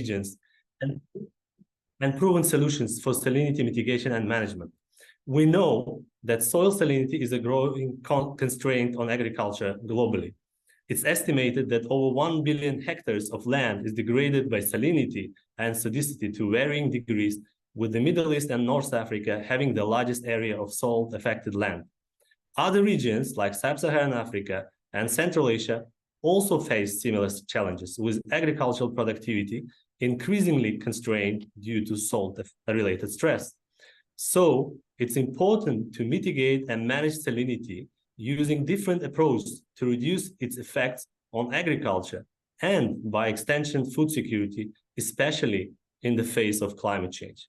regions and, and proven solutions for salinity mitigation and management. We know that soil salinity is a growing constraint on agriculture globally. It's estimated that over 1 billion hectares of land is degraded by salinity and sodicity to varying degrees, with the Middle East and North Africa having the largest area of salt-affected land. Other regions like Sub-Saharan Africa and Central Asia also face similar challenges, with agricultural productivity increasingly constrained due to salt-related stress. So it's important to mitigate and manage salinity using different approaches to reduce its effects on agriculture and, by extension, food security, especially in the face of climate change.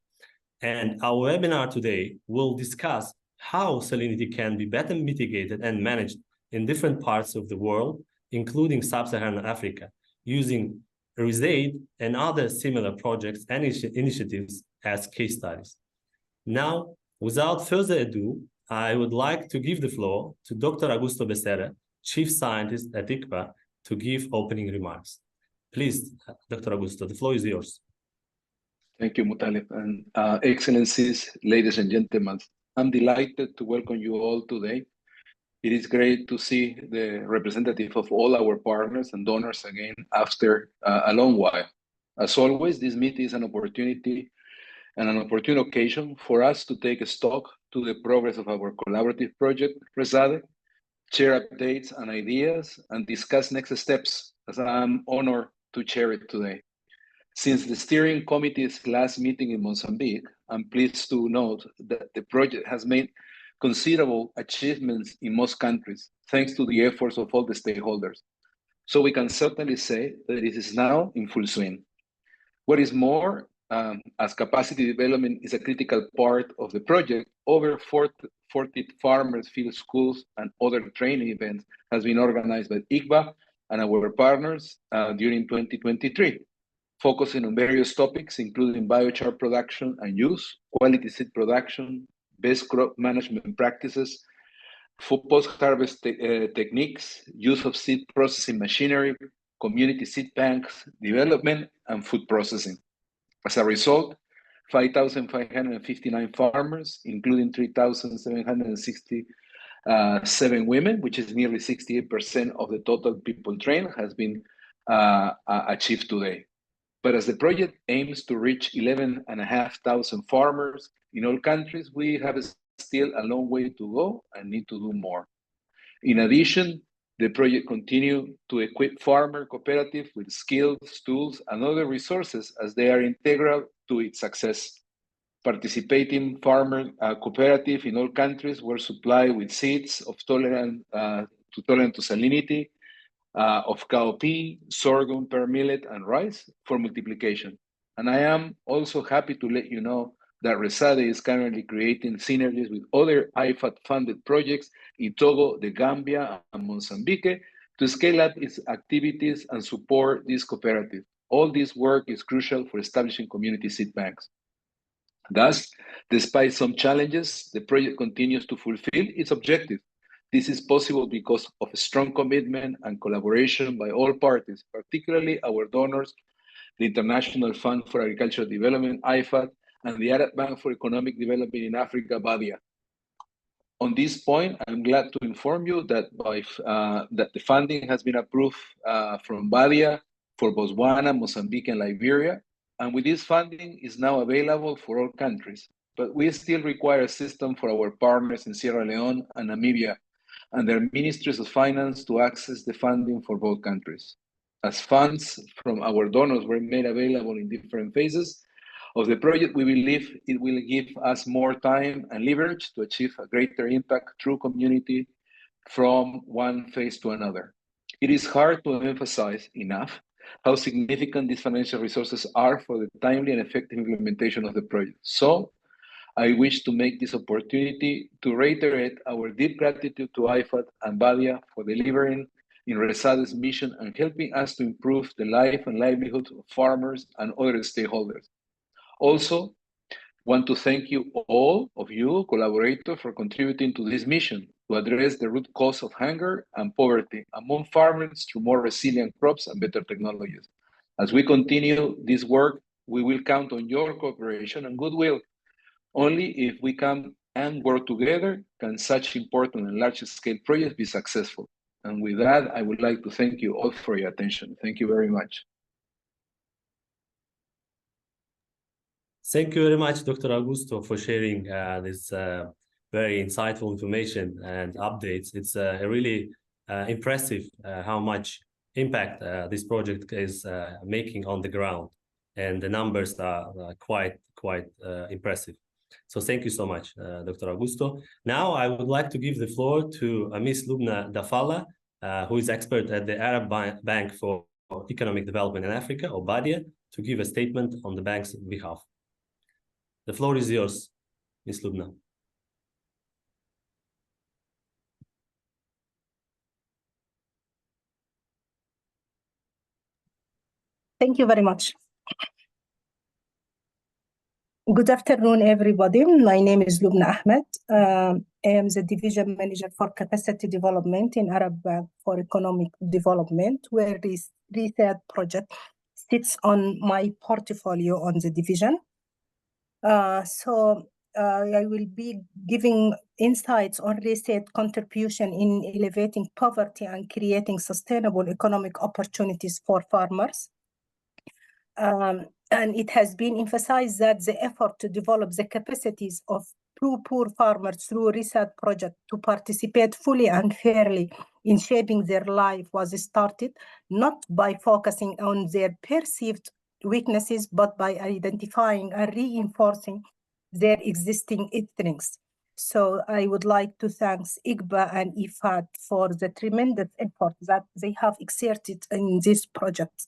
And our webinar today will discuss how salinity can be better mitigated and managed in different parts of the world, including Sub-Saharan Africa, using RESADE and other similar projects and initiatives as case studies. Now, without further ado, I would like to give the floor to Dr. Augusto Becerra, Chief Scientist at ICBA, to give opening remarks. Please, Dr. Augusto, the floor is yours. Thank you, Mutalib, and Excellencies, ladies and gentlemen. I'm delighted to welcome you all today. It is great to see the representative of all our partners and donors again after a long while. As always, this meeting is an opportunity and an opportune occasion for us to take stock to the progress of our collaborative project, RESADE, share updates and ideas, and discuss next steps, as I'm honored to chair it today. Since the steering committee's last meeting in Mozambique, I'm pleased to note that the project has made considerable achievements in most countries, thanks to the efforts of all the stakeholders. So we can certainly say that it is now in full swing. What is more, as capacity development is a critical part of the project, over 40 farmers, field schools, and other training events has been organized by ICBA and our partners during 2023, focusing on various topics, including biochar production and use, quality seed production, best crop management practices, for post-harvest techniques, use of seed processing machinery, community seed banks, development, and food processing. As a result, 5,559 farmers, including 3,767 women, which is nearly 68% of the total people trained, has been achieved today. But as the project aims to reach 11,500 farmers in all countries, we have still a long way to go and need to do more. In addition, the project continues to equip farmer cooperatives with skills, tools, and other resources as they are integral to its success. Participating farmer cooperatives in all countries were supplied with seeds of tolerant to salinity, of cowpea, sorghum, pear millet, and rice for multiplication. And I am also happy to let you know that RESADE is currently creating synergies with other IFAD-funded projects in Togo, the Gambia, and Mozambique to scale up its activities and support these cooperatives. All this work is crucial for establishing community seed banks. Thus, despite some challenges, the project continues to fulfill its objective. This is possible because of a strong commitment and collaboration by all parties, particularly our donors, the International Fund for Agricultural Development, IFAD, and the Arab Bank for Economic Development in Africa, BADEA. On this point, I'm glad to inform you that that the funding has been approved from BADEA for Botswana, Mozambique, and Liberia, and with this funding is now available for all countries. But we still require assistance for our partners in Sierra Leone and Namibia and their ministries of finance to access the funding for both countries. As funds from our donors were made available in different phases of the project, we believe it will give us more time and leverage to achieve a greater impact through community from one phase to another. It is hard to emphasize enough how significant these financial resources are for the timely and effective implementation of the project. So I wish to make this opportunity to reiterate our deep gratitude to IFAD and BADEA for delivering in RESADE's mission and helping us to improve the life and livelihood of farmers and other stakeholders. Also, want to thank you all of you collaborators for contributing to this mission to address the root cause of hunger and poverty among farmers through more resilient crops and better technologies. As we continue this work, we will count on your cooperation and goodwill. Only if we come and work together can such important and large-scale projects be successful. And with that, I would like to thank you all for your attention. Thank you very much. Thank you very much, Dr. Augusto, for sharing this very insightful information and updates. It's really impressive how much impact this project is making on the ground, and the numbers are quite impressive. So thank you so much, Dr. Augusto. Now I would like to give the floor to Ms. Lubna Dafala, who is expert at the Arab Bank for Economic Development in Africa, or BADEA, to give a statement on the bank's behalf. The floor is yours, Ms. Lubna. Thank you very much. Good afternoon, everybody. My name is Lubna Ahmed. I am the Division Manager for Capacity Development in Arab Bank for Economic Development, where this RESADE project sits on my portfolio on the division. I will be giving insights on RESADE contribution in elevating poverty and creating sustainable economic opportunities for farmers. And it has been emphasized that the effort to develop the capacities of poor farmers through RESADE project to participate fully and fairly in shaping their life was started not by focusing on their perceived weaknesses, but by identifying and reinforcing their existing strengths. So I would like to thank ICBA and IFAD for the tremendous effort that they have exerted in this project.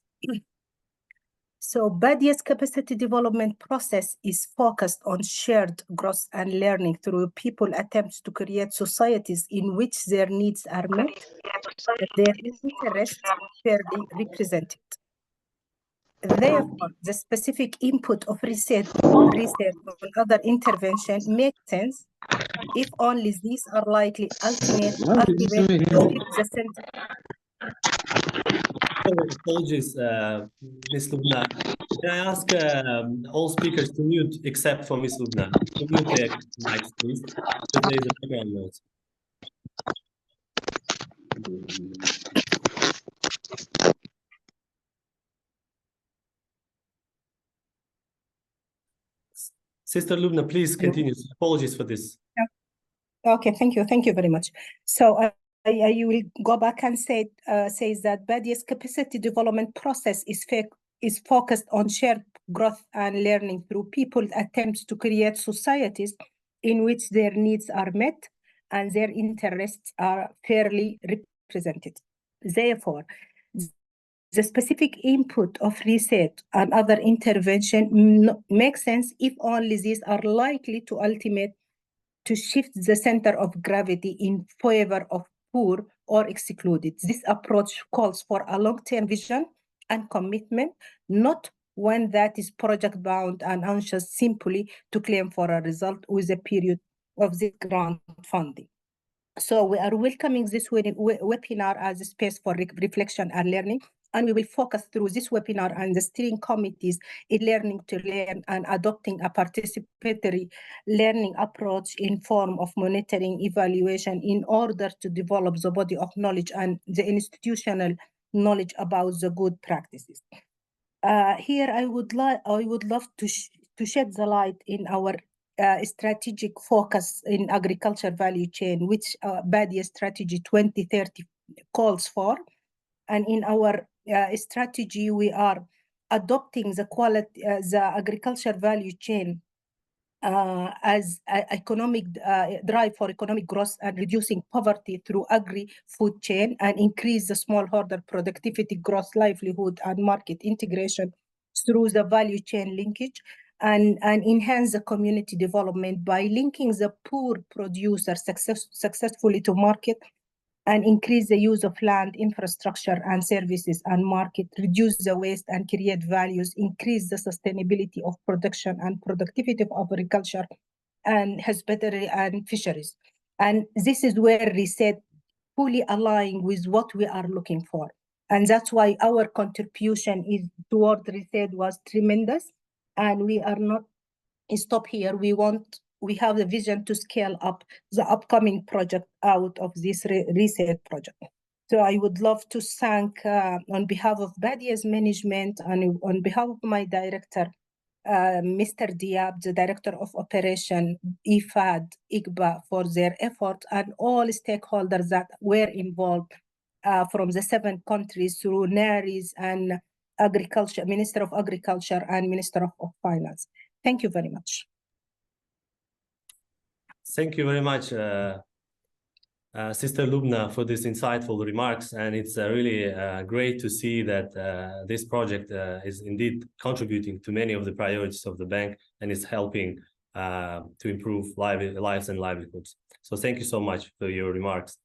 So BADEA's capacity development process is focused on shared growth and learning through people attempts to create societies in which their needs are met and their interests fairly represented. Therefore, the specific input of research on other intervention makes sense if only these are likely ultimate the center. Apologies, Ms. Lubna. Can I ask all speakers to mute except for Ms. Lubna? To mute their mics, please, because there is a background noise. Sister Lubna, please continue. Apologies for this. Yeah. Okay, thank you. Thank you very much. So I will go back and says that BADEA's capacity development process is focused on shared growth and learning through people's attempts to create societies in which their needs are met and their interests are fairly represented. Therefore, the specific input of RESADE and other intervention makes sense if only these are likely to ultimate to shift the center of gravity in favor of poor or excluded. This approach calls for a long-term vision and commitment, not one that is project-bound and anxious simply to claim for a result with a period of this grant funding. So we are welcoming this webinar as a space for reflection and learning, and we will focus through this webinar and the steering committees in learning to learn and adopting a participatory learning approach in form of monitoring evaluation in order to develop the body of knowledge and the institutional knowledge about the good practices. Here I would love to shed the light in our strategic focus in agriculture value chain, which BADEA Strategy 2030 calls for. And in our strategy, we are adopting the agriculture value chain as economic drive for economic growth and reducing poverty through agri-food chain and increase the smallholder productivity, growth, livelihood, and market integration through the value chain linkage, and enhance the community development by linking the poor producer successfully to market, and increase the use of land, infrastructure, and services and market, reduce the waste and create values, increase the sustainability of production and productivity of agriculture and husbandry and fisheries. And this is where RESADE fully align with what we are looking for. And that's why our contribution is toward RESADE was tremendous. And we are not stop here. We have the vision to scale up the upcoming project out of this RESADE project. So I would love to thank on behalf of BADEA's management and on behalf of my director, Mr. Diab, the Director of Operation, IFAD, ICBA, for their effort, and all stakeholders that were involved from the 7 countries through NARIS and Agriculture, Minister of Agriculture and Minister of Finance. Thank you very much. Thank you very much, Sister Lubna, for these insightful remarks. And it's really great to see that this project is indeed contributing to many of the priorities of the bank and is helping to improve lives and livelihoods. So thank you so much for your remarks.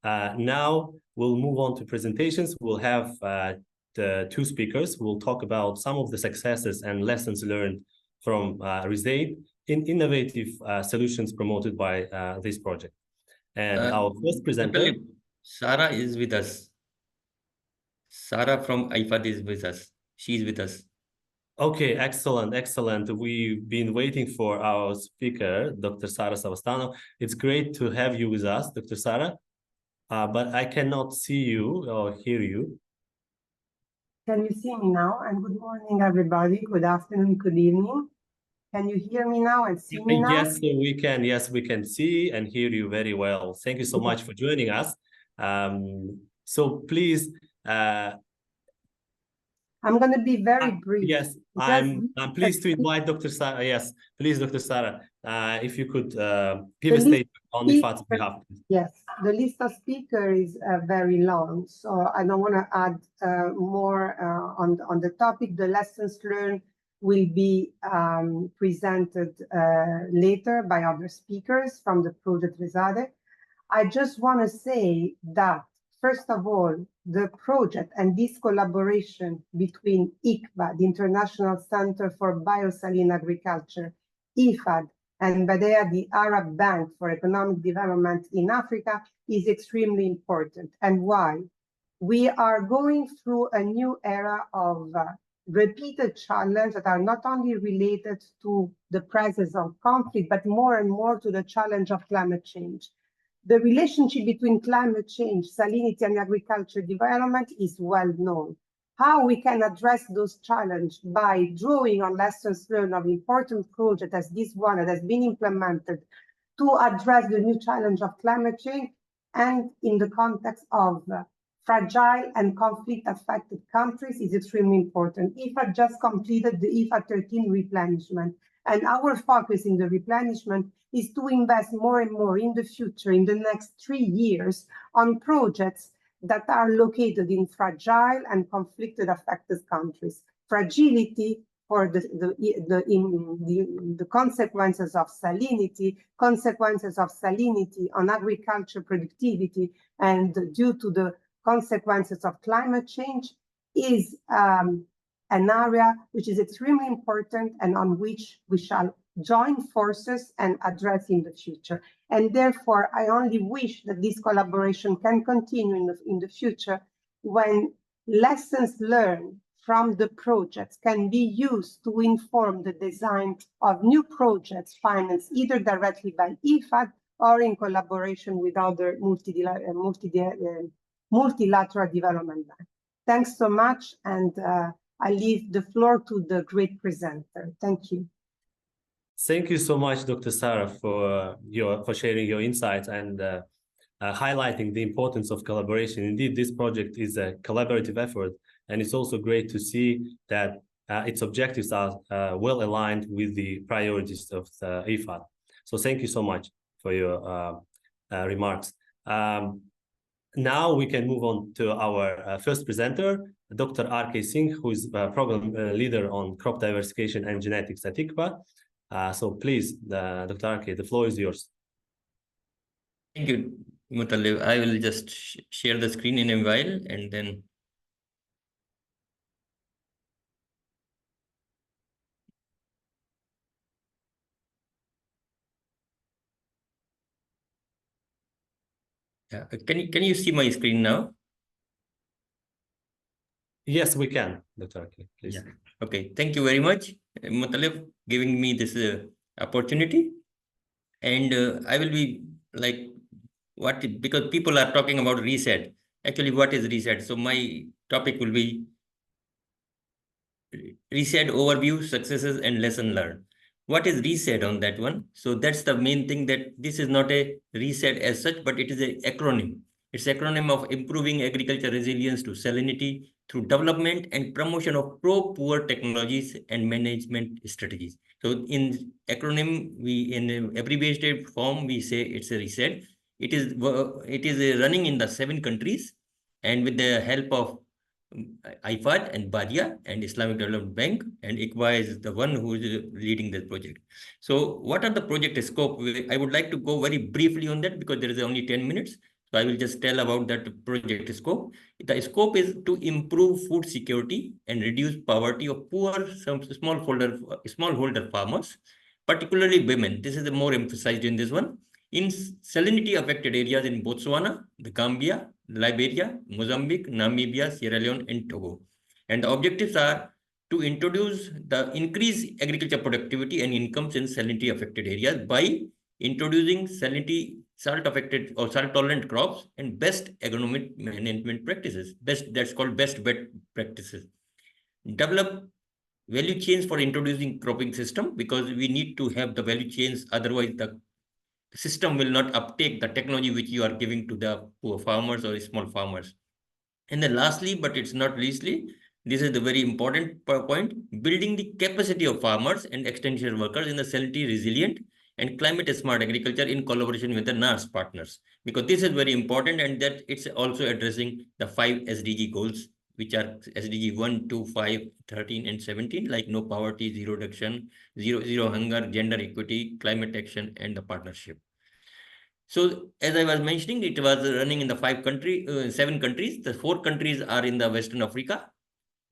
Now we'll move on to presentations. We'll have the 2 speakers who will talk about some of the successes and lessons learned from RESADE in innovative solutions promoted by this project. And our first presenter, Sarah is with us. Sarah from IFAD is with us. She's with us. Okay, excellent, excellent. We've been waiting for our speaker, Dr. Sara Savastano. It's great to have you with us, Dr. Sara, but I cannot see you or hear you. Can you see me now? And good morning, everybody. Good afternoon, good evening. Can you hear me now and see me now? Yes, we can. Yes, we can see and hear you very well. Thank you so much for joining us. So please. I'm going to be very brief. Yes, I'm pleased to invite Dr. Sara. Yes, please, Dr. Sara, if you could give a statement on IFAD's behalf. Yes, the list of speakers is very long, so I don't want to add more on the topic. The lessons learned will be presented later by other speakers from the project RESADE. I just want to say that, first of all, the project and this collaboration between ICBA, the International Center for Biosaline Agriculture, IFAD, and BADEA, the Arab Bank for Economic Development in Africa, is extremely important. And why? We are going through a new era of repeated challenges that are not only related to the presence of conflict, but more and more to the challenge of climate change. The relationship between climate change, salinity, and agriculture development is well known. How we can address those challenges by drawing on lessons learned of important projects as this one that has been implemented to address the new challenge of climate change, and in the context of fragile and conflict-affected countries is extremely important. IFAD just completed the IFAD 13 replenishment, and our focus in the replenishment is to invest more and more in the future, in the next 3 years, on projects that are located in fragile and conflict-affected countries. Fragility for the consequences of salinity, on agriculture productivity, and due to the consequences of climate change is an area which is extremely important and on which we shall join forces and address in the future. And therefore, I only wish that this collaboration can continue in the future when lessons learned from the projects can be used to inform the design of new projects financed either directly by IFAD or in collaboration with other multilateral development banks. Thanks so much, and I leave the floor to the great presenter. Thank you. Thank you so much, Dr. Sara, for sharing your insights and highlighting the importance of collaboration. Indeed, this project is a collaborative effort, and it's also great to see that its objectives are well aligned with the priorities of the IFAD. So thank you so much for your remarks. Now we can move on to our first presenter, Dr. R.K. Singh, who is a program leader on crop diversification and genetics at ICBA. So please, Dr. R.K., the floor is yours. Thank you, Mutallib. I will just share the screen in a while and then. Yeah. Can you see my screen now? Yes, we can, Dr. Akil, please. Yeah. Okay. Thank you very much, Muttalib, giving me this opportunity. And I will be like, because people are talking about RESADE. Actually, what is RESADE? So my topic will be RESADE overview, successes, and lesson learned. What is RESADE on that one? So that's the main thing, that this is not a RESADE as such, but it is an acronym. It's acronym of improving agriculture resilience to salinity through development and promotion of pro-poor technologies and management strategies. So in acronym, in abbreviated form, we say it's a RESADE. It is running in the 7 countries, and with the help of IFAD and BADEA and Islamic Development Bank, and ICBA is the one who is leading this project. So what are the project scope? I would like to go very briefly on that because there is only 10 minutes. So I will just tell about that project scope. The scope is to improve food security and reduce poverty of poor smallholder farmers, particularly women. This is the more emphasized in this one. In salinity affected areas in Botswana, the Gambia, Liberia, Mozambique, Namibia, Sierra Leone, and Togo. And the objectives are to introduce the increased agriculture productivity and incomes in salinity affected areas by introducing salinity salt affected or salt tolerant crops and best agronomic management practices. That's called best bet practices. Develop value chains for introducing cropping system, because we need to have the value chains, otherwise the system will not uptake the technology which you are giving to the poor farmers or small farmers. And then lastly, but it's not leastly, this is the very important point, building the capacity of farmers and extension workers in the salinity resilient and climate smart agriculture in collaboration with the NARS partners, because this is very important, and that it's also addressing the 5 SDG goals, which are SDG 1, 2, 5, 13, and 17, like no poverty, zero reduction, zero hunger, gender equity, climate action, and the partnership. So as I was mentioning, it was running in the 7 countries. The 4 countries are in the Western Africa,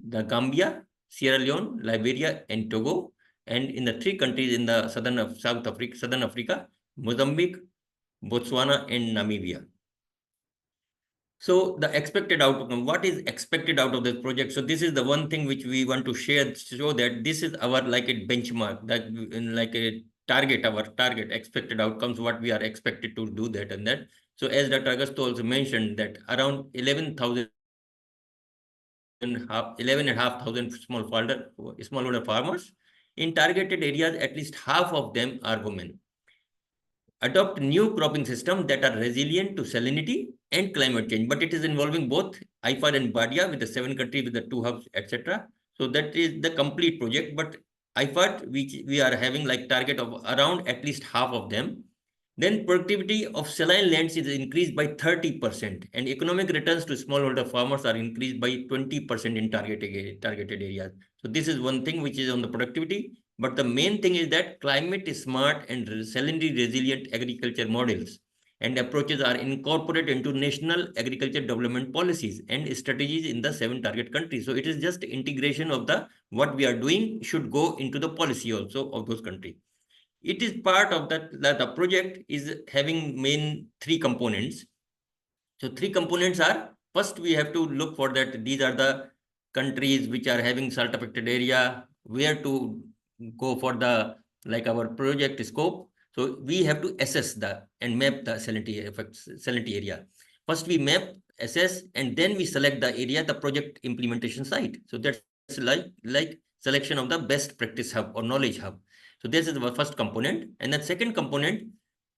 the Gambia, Sierra Leone, Liberia, and Togo. And in the 3 countries in the Southern Africa, Mozambique, Botswana, and Namibia. So the expected outcome, what is expected out of this project? So this is the one thing which we want to share, show that this is our like a benchmark, that like a target, our target expected outcomes, what we are expected to do that and that. So as Dr. Augusto also mentioned, that around 11,500 smallholder farmers in targeted areas, at least half of them are women. Adopt new cropping systems that are resilient to salinity and climate change, but it is involving both IFAD and BADEA with the 7 countries with the 2 hubs, etc. So that is the complete project. But IFAD, which we are having like target of around at least half of them. Then productivity of saline lands is increased by 30%, and economic returns to smallholder farmers are increased by 20% in targeted areas. So this is one thing which is on the productivity. But the main thing is that climate smart and salinity resilient agriculture models and approaches are incorporated into national agriculture development policies and strategies in the 7 target countries. So it is just integration of the what we are doing should go into the policy also of those countries. It is part of that, the project is having main 3 components. So 3 components are, first we have to look for that these are the countries which are having salt affected area, where to go for the like our project scope. So we have to assess the and map the salinity area. First we map, assess, and then we select the area, the project implementation site. So that's like selection of the best practice hub or knowledge hub. So this is the first component. And the second component,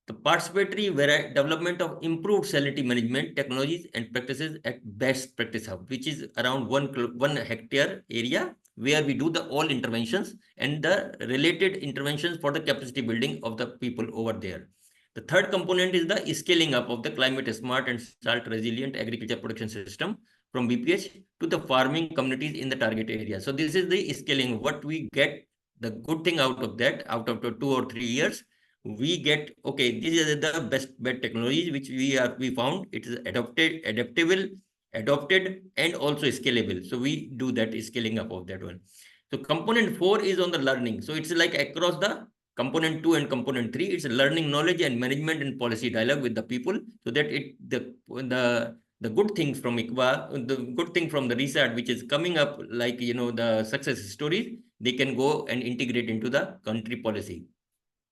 the participatory development of improved salinity management technologies and practices at best practice hub, which is around 1 hectare area, where we do the all interventions and the related interventions for the capacity building of the people over there. The third component is the scaling up of the climate smart and salt resilient agriculture production system from BPH to the farming communities in the target area. So this is the scaling. What we get, the good thing out of that, out of the 2 or 3 years, we get, okay, these are the best technologies which we found. It is adaptable, adopted, and also scalable. So we do that scaling up of that one. So component 4 is on the learning. So it's like across the component 2 and component 3, it's learning, knowledge, and management and policy dialogue with the people, so that the the good things from ICBA, the good thing from the RESADE, which is coming up, like, the success stories, they can go and integrate into the country policy.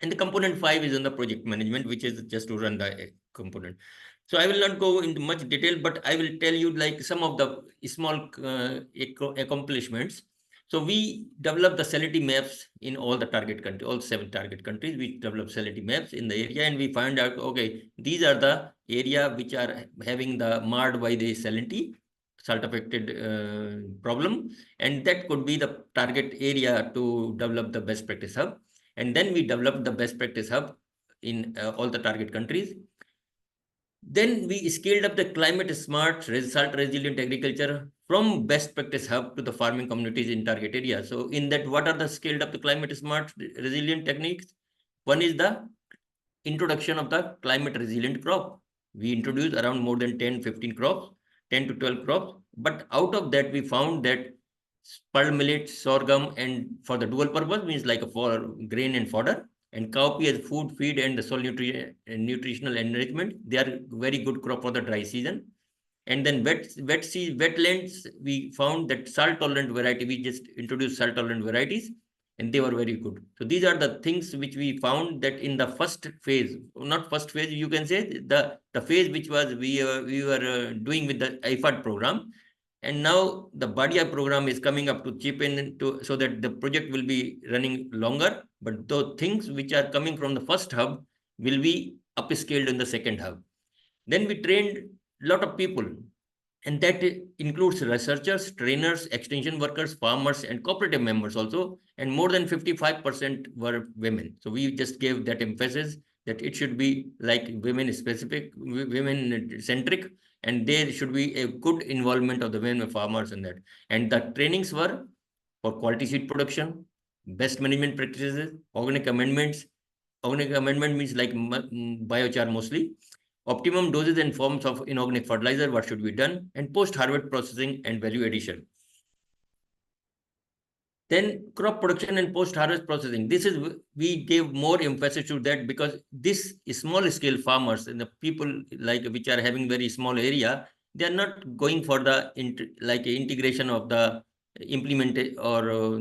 And the component 5 is on the project management, which is just to run the component. So I will not go into much detail, but I will tell you like some of the small accomplishments. So we developed the salinity maps in all the target countries, all 7 target countries. We developed salinity maps in the area, and we find out, okay, these are the area which are having the marred by the salinity, salt affected problem, and that could be the target area to develop the best practice hub. And then we developed the best practice hub in all the target countries. Then we scaled up the climate smart, salt resilient agriculture from best practice hub to the farming communities in target area. So in that, what are the scaled up the climate smart resilient techniques? One is the introduction of the climate resilient crop. We introduced around more than 10-15 crops, 10 to 12 crops. But out of that, we found that pearl millet, sorghum, and for the dual purpose, means like for grain and fodder, and cowpea as food, feed, and the soil nutritional enrichment. They are very good crop for the dry season. And then wetlands, we found that salt-tolerant variety. We just introduced salt-tolerant varieties, and they were very good. So these are the things which we found that in the first phase, not first phase, you can say the phase which was we were doing with the IFAD program. And now the BADEA program is coming up to chip in so that the project will be running longer. But those things which are coming from the first hub will be upscaled in the second hub. Then we trained a lot of people, and that includes researchers, trainers, extension workers, farmers, and cooperative members also. And more than 55% were women. So we just gave that emphasis that it should be like women specific, women centric, and there should be a good involvement of the women farmers in that. And the trainings were for quality seed production, best management practices, organic amendments. Organic amendment means like biochar mostly. Optimum doses and forms of inorganic fertilizer, what should be done, and post-harvest processing and value addition. Then crop production and post-harvest processing. This is, we gave more emphasis to that because this small scale farmers and the people like which are having very small area, they are not going for the integration of the implemented or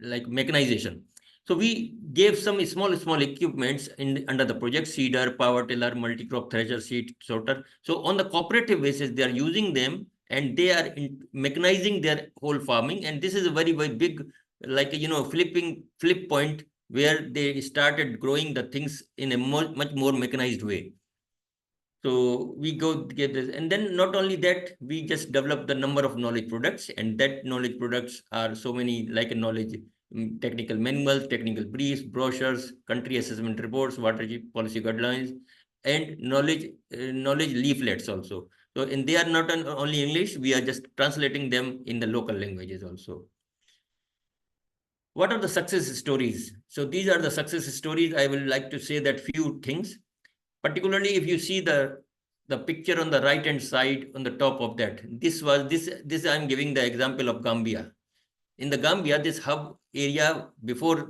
like mechanization. So we gave some small equipments under the project: seeder, power tiller, multi-crop thresher, seed sorter. So on the cooperative basis, they are using them, and they are mechanizing their whole farming. And this is a very, very big, flip point where they started growing the things in a much more mechanized way. So we go get this. And then not only that, we just develop the number of knowledge products, and that knowledge products are so many, like a knowledge technical manuals, technical briefs, brochures, country assessment reports, water policy guidelines, and knowledge leaflets also. So, and they are not only English, we are just translating them in the local languages also. What are the success stories? So these are the success stories. I will like to say that few things, particularly if you see the picture on the right hand side on the top of that. This I'm giving the example of Gambia. In the Gambia, this hub area, before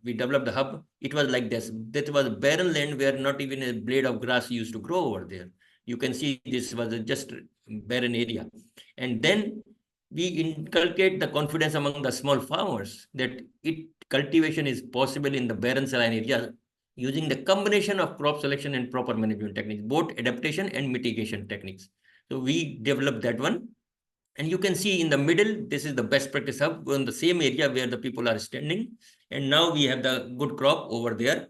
we developed the hub, it was like this. That was barren land where not even a blade of grass used to grow over there. You can see this was just barren area. And then we inculcate the confidence among the small farmers that cultivation is possible in the barren saline area using the combination of crop selection and proper management techniques, both adaptation and mitigation techniques. So we developed that one. And you can see in the middle, this is the best practice hub in the same area where the people are standing. And now we have the good crop over there.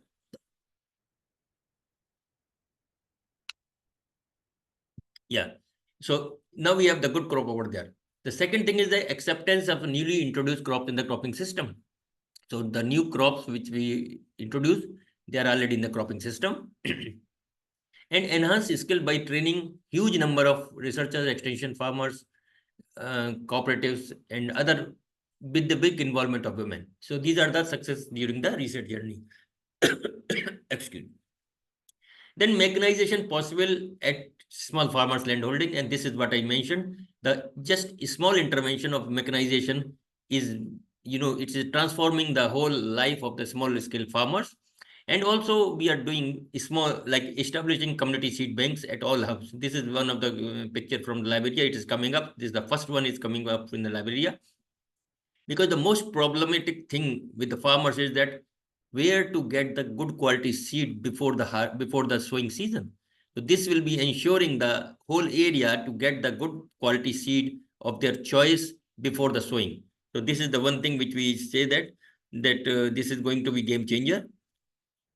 Yeah. So now we have the good crop over there. The second thing is the acceptance of a newly introduced crop in the cropping system. So the new crops which we introduced, they are already in the cropping system. And enhance skill by training huge number of researchers, extension farmers, cooperatives, and other, with the big involvement of women. So these are the success during the research journey. Excuse me. Then mechanization possible at small farmers land holding, and this is what I mentioned. The just small intervention of mechanization is, it is transforming the whole life of the small scale farmers. And also we are doing small, like establishing community seed banks at all hubs. This is one of the picture from Liberia. It is coming up. This is the first one is coming up in the Liberia. Because the most problematic thing with the farmers is that where to get the good quality seed before the sowing season. So this will be ensuring the whole area to get the good quality seed of their choice before the sowing. So this is the one thing which we say that this is going to be game changer.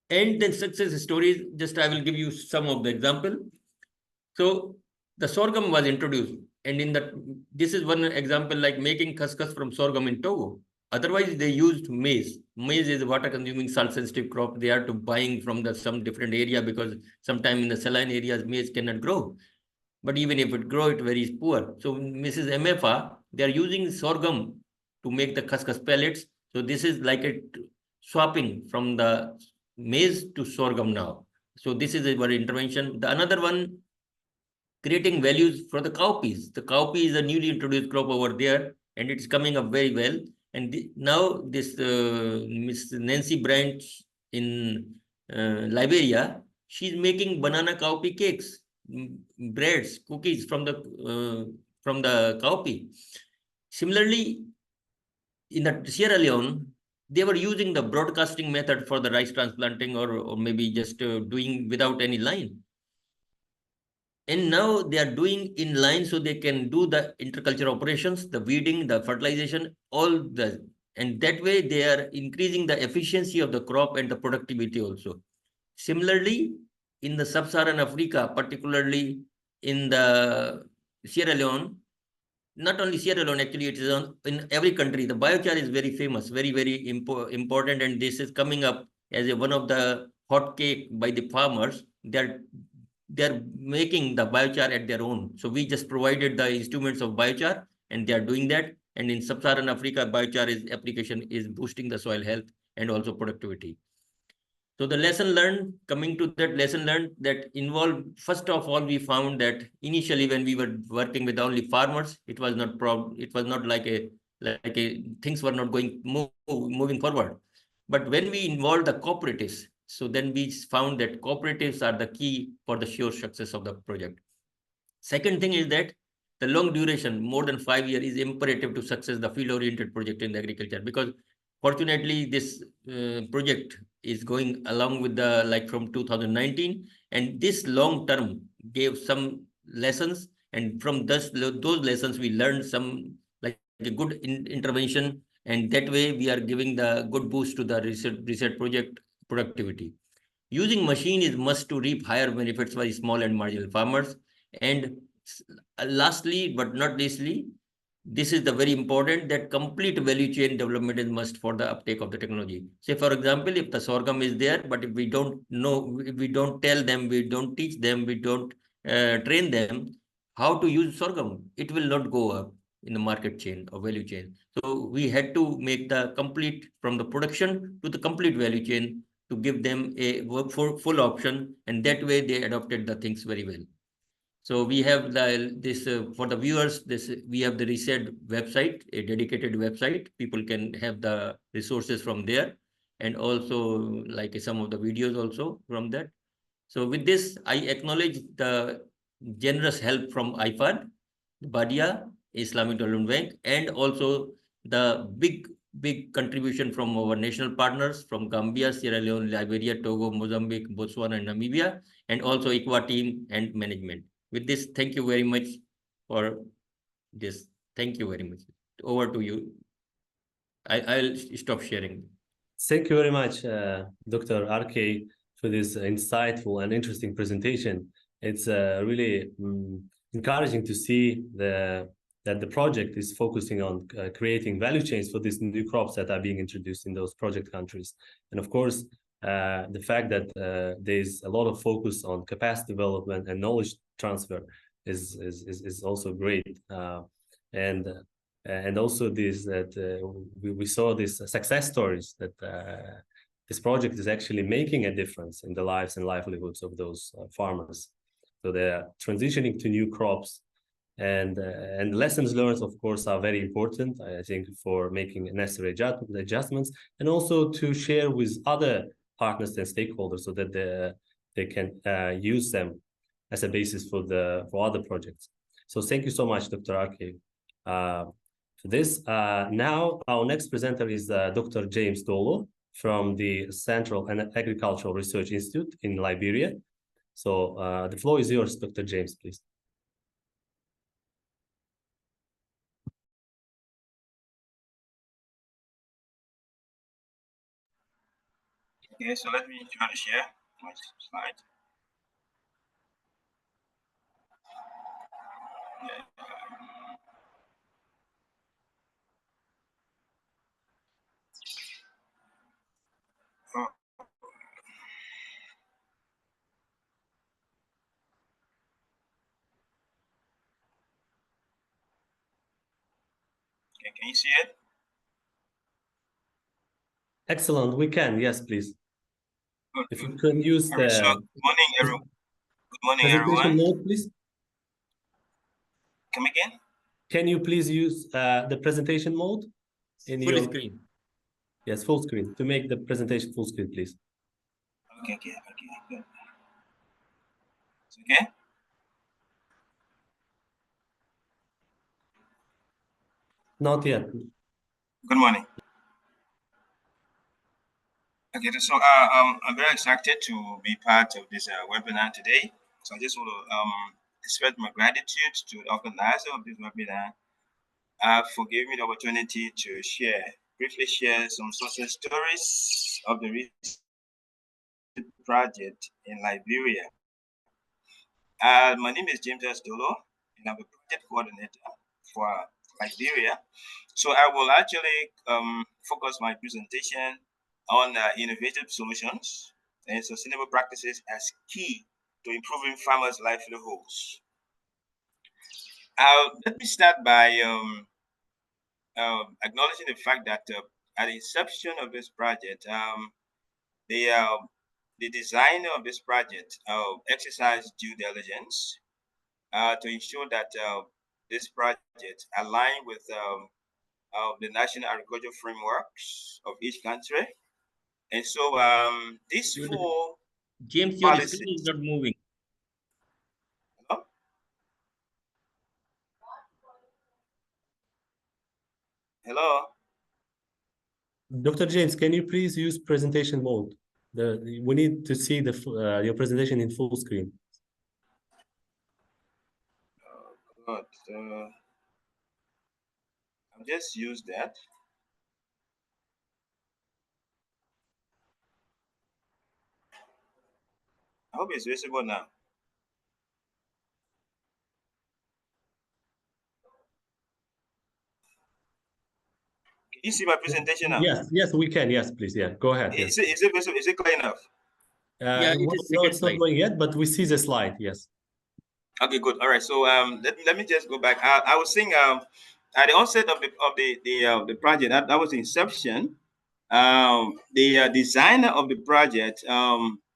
And then success stories, just I will give you some of the example. So the sorghum was introduced, and this is one example, like making couscous from sorghum in Togo. Otherwise, they used maize. Maize is a water-consuming, salt-sensitive crop. They are to buying from some different area because sometime in the saline areas, maize cannot grow. But even if it grows, it very poor. So Mrs. MFA, they are using sorghum to make the couscous pellets. So this is like a swapping from the maize to sorghum now. So this is our intervention. The another one, creating values for the cowpeas. The cowpea is a newly introduced crop over there, and it's coming up very well. And now this Miss Nancy Branch in Liberia, she's making banana cowpea cakes, breads, cookies from the cowpea. Similarly, in the Sierra Leone, they were using the broadcasting method for the rice transplanting, or maybe just doing without any line. And now they are doing in line, so they can do the interculture operations, the weeding, the fertilization, and that way they are increasing the efficiency of the crop and the productivity also. Similarly, in the Sub-Saharan Africa, particularly in the Sierra Leone, not only Sierra Leone, actually it is in every country, the biochar is very famous, very, very important, and this is coming up as one of the hot cake by the farmers. They're making the biochar at their own. So we just provided the instruments of biochar, and they are doing that. And in Sub-Saharan Africa, biochar application is boosting the soil health and also productivity. So the lesson learned, coming to that lesson learned, that involved, first of all, we found that initially when we were working with only farmers, it was not like things were not moving forward. But when we involved the cooperatives, so then we found that cooperatives are the key for the sure success of the project. Second thing is that the long duration, more than 5 years, is imperative to success the field-oriented project in agriculture, because fortunately this project is going along with from 2019, and this long term gave some lessons, and from those lessons we learned some like a good intervention, and that way we are giving the good boost to the research project productivity. Using machine is must to reap higher benefits by small and marginal farmers. And lastly, but not leastly, this is the very important, that complete value chain development is must for the uptake of the technology. Say, for example, if the sorghum is there, but if we don't know, if we don't tell them, we don't teach them, we don't train them how to use sorghum, it will not go up in the market chain or value chain. So we had to make the complete, from the production to the complete value chain, to give them a full option, and that way they adopted the things very well. So we have for the viewers, we have the RESADE website, a dedicated website. People can have the resources from there, and also like some of the videos also from that. So with this, I acknowledge the generous help from IFAD, BADEA, Islamic Development Bank, and also the big contribution from our national partners from Gambia, Sierra Leone, Liberia, Togo, Mozambique, Botswana, and Namibia, and also ICBA team and management. With this, thank you very much for this. Thank you very much. Over to you. I'll stop sharing. Thank you very much, Dr. RK, for this insightful and interesting presentation. It's really encouraging to see that the project is focusing on creating value chains for these new crops that are being introduced in those project countries. And of course, the fact that there's a lot of focus on capacity development and knowledge transfer is also great. And also we saw these success stories that this project is actually making a difference in the lives and livelihoods of those farmers. So they're transitioning to new crops, and lessons learned, of course, are very important, I think, for making necessary adjustments, and also to share with other partners and stakeholders so that they can use them as a basis for other projects. So thank you so much, Dr. Aki, for this. Now our next presenter is Dr. James Dolo from the Central and Agricultural Research Institute in Liberia. So the floor is yours, Dr. James, please. Okay, so let me try to share my slide. Oh. Okay, can you see it? Excellent, we can, yes, please. Good. If you can use the So, good morning, everyone. Good morning, presentation everyone. mode, please. Come again? Can you please use the presentation mode in Full your screen. Yes, full screen, to make the presentation full screen, please. Okay, good. It's okay? Not yet. Good morning. Okay, so I'm very excited to be part of this webinar today. So I just want to express my gratitude to the organizer of this webinar for giving me the opportunity to briefly share some success stories of the RESADE project in Liberia. My name is James Dolo, and I'm a project coordinator for Liberia. So I will actually focus my presentation on innovative solutions and sustainable practices as key to improving farmers' livelihoods. Let me start by acknowledging the fact that at the inception of this project, the designer of this project exercised due diligence to ensure that this project aligned with the national agricultural frameworks of each country. And so these four James, your policies. screen is not moving. Hello? Hello? Dr. James, can you please use presentation mode? We need to see your presentation in full screen. Oh, God. I'll just use that. I hope it's visible now. Can you see my presentation now? Yes, we can. Yes, please. Yeah, go ahead. Yes. Is it visible? Is it clear enough? Yeah, it is no, second it's not slide. going yet, but we see the slide. Yes. Okay, good. All right. So let me just go back. I was saying at the onset of the project, that was the inception. The designer of the project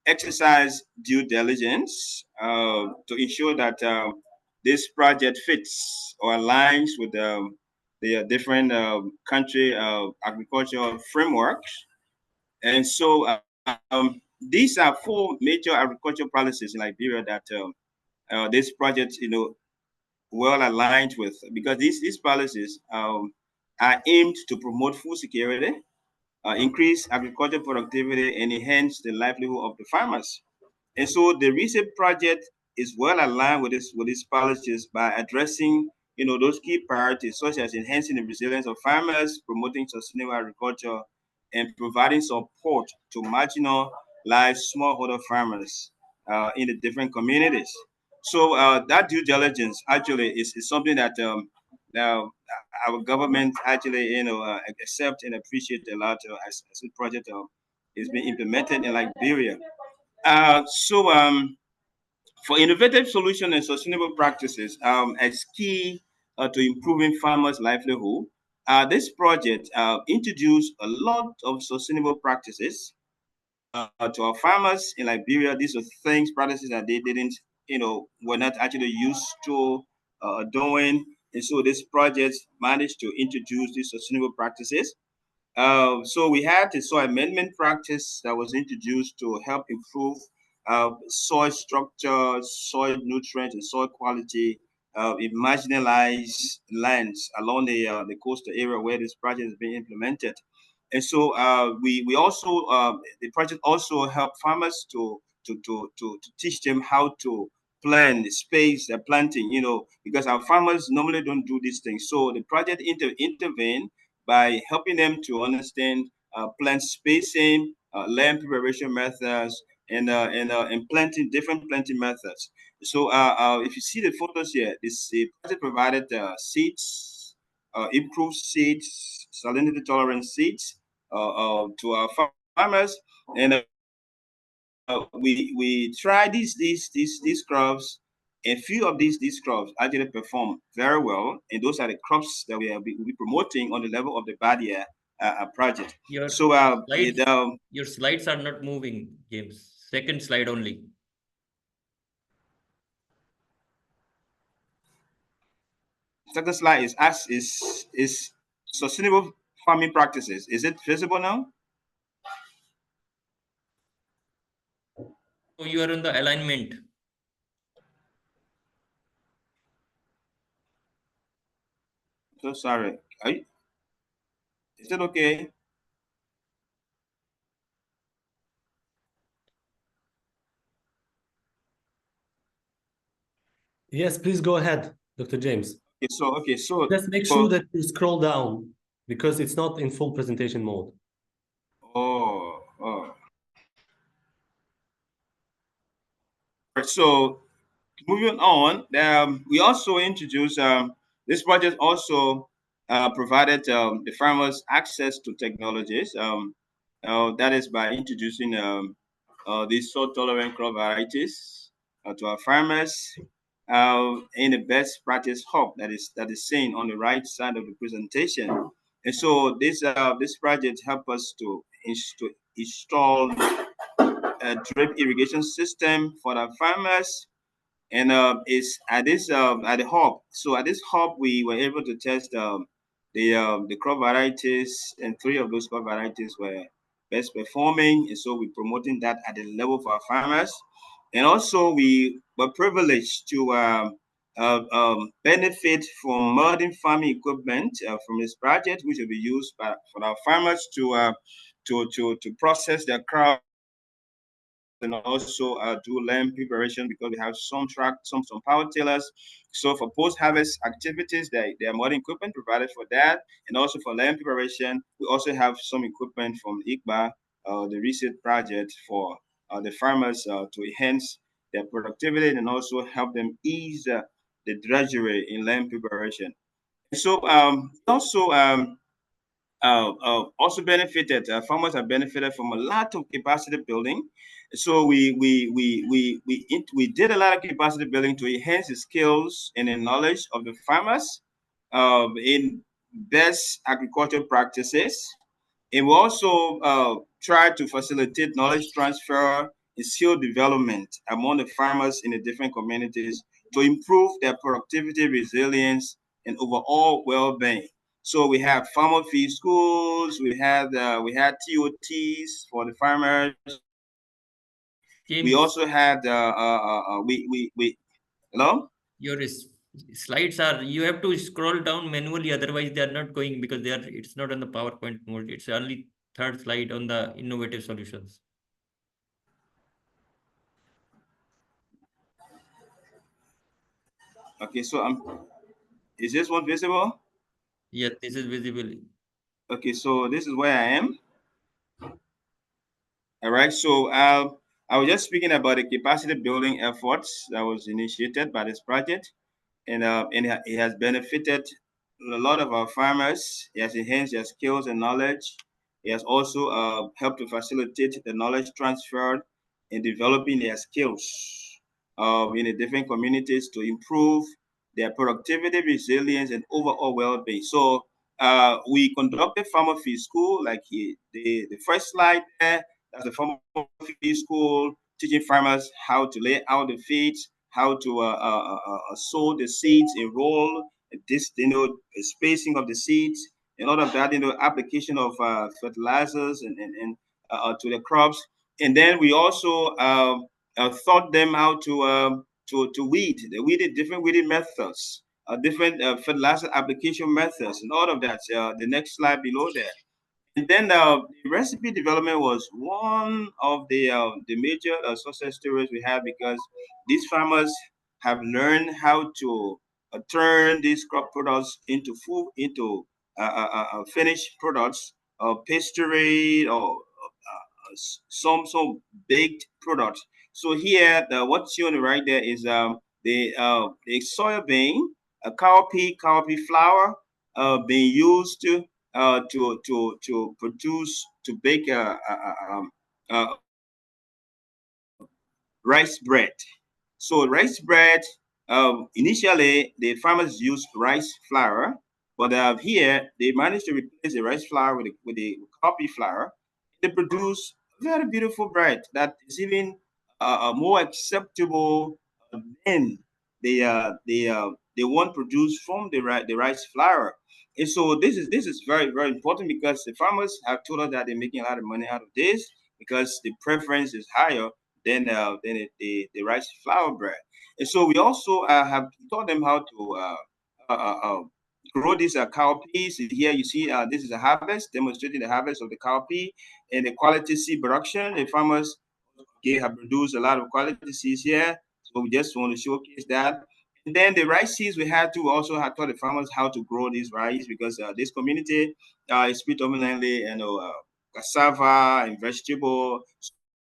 exercised due diligence to ensure that this project fits or aligns with the different country agricultural frameworks. And so these are four major agricultural policies in Liberia that this project, well aligned with, because these policies are aimed to promote food security, increase agricultural productivity, and enhance the livelihood of the farmers. And so the RESADE project is well aligned with these policies by addressing those key priorities, such as enhancing the resilience of farmers, promoting sustainable agriculture, and providing support to marginalized smallholder farmers in the different communities. So that due diligence actually is something that our government actually accept and appreciate a lot as the project is being implemented in Liberia. For innovative solutions and sustainable practices as key to improving farmers' livelihood, this project introduced a lot of sustainable practices to our farmers in Liberia. These are practices that they didn't, were not actually used to doing. And so this project managed to introduce these sustainable practices. So we had the soil amendment practice that was introduced to help improve soil structure, soil nutrients, and soil quality in marginalized lands along the coastal area where this project is being implemented. And so we also the project also helped farmers to teach them how to plan, space their planting, because our farmers normally don't do these things. So the project intervened by helping them to understand plant spacing, land preparation methods, and different planting methods. So if you see the photos here, the project provided seeds, improved seeds, salinity tolerant seeds to our farmers, and we tried these crops. A few of these crops actually perform very well, and those are the crops that we'll be promoting on the level of the BADEA project. Your So your slides are not moving, James. Second slide only. second slide is sustainable farming practices. Is it visible now? So you are on the alignment. So sorry. Is it okay? Yes, please go ahead, Dr. James. Okay, so Just make sure that you scroll down because it's not in full presentation mode. Oh. So moving on, we also introduced this project also provided the farmers access to technologies. That is by introducing these salt-tolerant crop varieties to our farmers in the best practice hub that is seen on the right side of the presentation. And so this project helped us to install a drip irrigation system for the farmers, and it's at the hub. So at this hub, we were able to test the crop varieties, and 3 of those crop varieties were best performing, and so we're promoting that at the level for our farmers. And also, we were privileged to benefit from modern farming equipment from this project, which will be used for our farmers to process their crops and also do land preparation, because we have some power tillers. So for post-harvest activities, there are modern equipment provided for that, and also for land preparation, we also have some equipment from ICBA, the RESADE project, for the farmers to enhance their productivity and also help them ease the drudgery in land preparation. So also benefited, farmers have benefited from a lot of capacity building. So we did a lot of capacity building to enhance the skills and the knowledge of the farmers in best agricultural practices. And we also tried to facilitate knowledge transfer and skill development among the farmers in the different communities to improve their productivity, resilience, and overall well-being. So we have farmer field schools. We had TOTs for the farmers. James, we also had hello. Your slides are, you have to scroll down manually, otherwise they are not going, because it's not on the PowerPoint mode. It's only 3rd slide on the innovative solutions. Okay, so is this one visible? Yes, this is visible. Okay, so this is where I am. All right, so I was just speaking about the capacity building efforts that was initiated by this project, and it has benefited a lot of our farmers. It has enhanced their skills and knowledge. It has also helped to facilitate the knowledge transfer in developing their skills in the different communities to improve their productivity, resilience, and overall well-being. So we conducted farmer field school, like the first slide there. That's the farmer field school, teaching farmers how to lay out the fields, how to sow the seeds, enroll this, spacing of the seeds, and all of that, application of fertilizers and to the crops. And then we also taught them how to weed. They weeded different weeding methods, different fertilizer application methods, and all of that. The next slide below there. And then the recipe development was one of the major success stories we had, because these farmers have learned how to turn these crop products into food, into finished products, pastry, or some baked products. So here, what's shown right there is the soybean, cowpea flour being used to produce, to bake rice bread. So rice bread, initially the farmers used rice flour, but here they managed to replace the rice flour with the coffee flour. They produce very beautiful bread that is even more acceptable than the one produced from the rice flour. And so this is very, very important, because the farmers have told us that they're making a lot of money out of this, because the preference is higher than the rice flour bread. And so we also have taught them how to grow these cowpeas. Here you see this is a harvest, demonstrating the harvest of the cowpea and the quality seed production. The farmers have produced a lot of quality seeds here, so we just want to showcase that. And then the rice seeds, we had to also have taught the farmers how to grow these rice, because this community is predominantly cassava and vegetable. So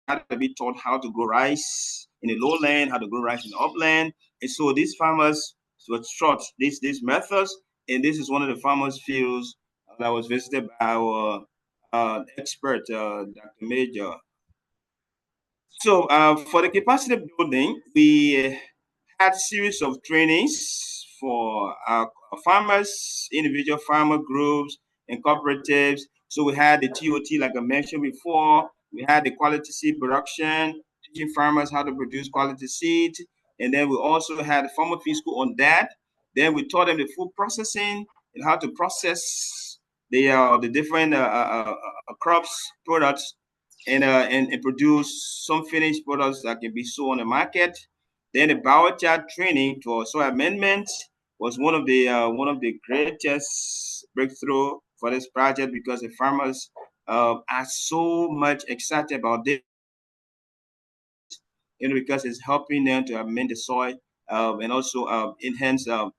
had to be taught how to grow rice in the lowland, how to grow rice in the upland. And so these farmers were taught these methods. And this is one of the farmers' fields that was visited by our expert, Dr. Major. So for the capacity building, we had series of trainings for farmers, individual farmer groups, and cooperatives. So we had the TOT, like I mentioned before. We had the quality seed production, teaching farmers how to produce quality seeds. And then we also had a farmer field school on that. Then we taught them the food processing and how to process the different crops, products, and produce some finished products that can be sold on the market. Then the biochar training for soil amendment was one of the greatest breakthrough for this project, because the farmers are so much excited about this, because it's helping them to amend the soil and also enhance the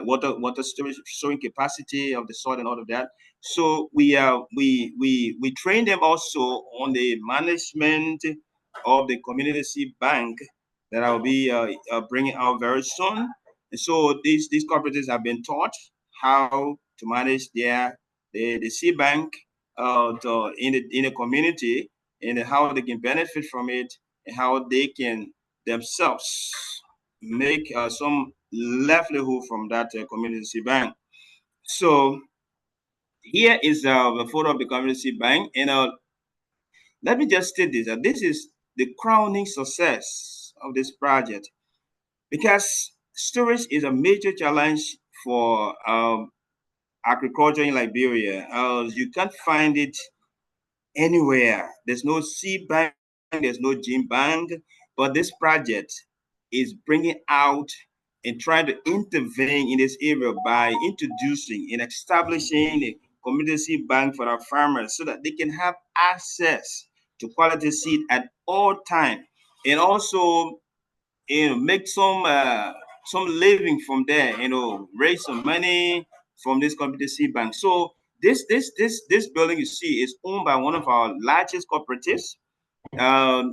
water storing capacity of the soil and all of that. So we train them also on the management of the community seed bank that I'll be bringing out very soon. And so these cooperatives have been taught how to manage the seed bank in the community, and how they can benefit from it, and how they can themselves make some livelihood from that community seed bank. So here is the photo of the community seed bank, and let me just state this: this is the crowning success of this project, because storage is a major challenge for agriculture in Liberia. You can't find it anywhere. There's no seed bank, there's no gene bank, but this project is bringing out and trying to intervene in this area by introducing and establishing a community seed bank for our farmers, so that they can have access to quality seed at all time, and also make some living from there, raise some money from this community seed bank. So this building you see is owned by one of our largest cooperatives,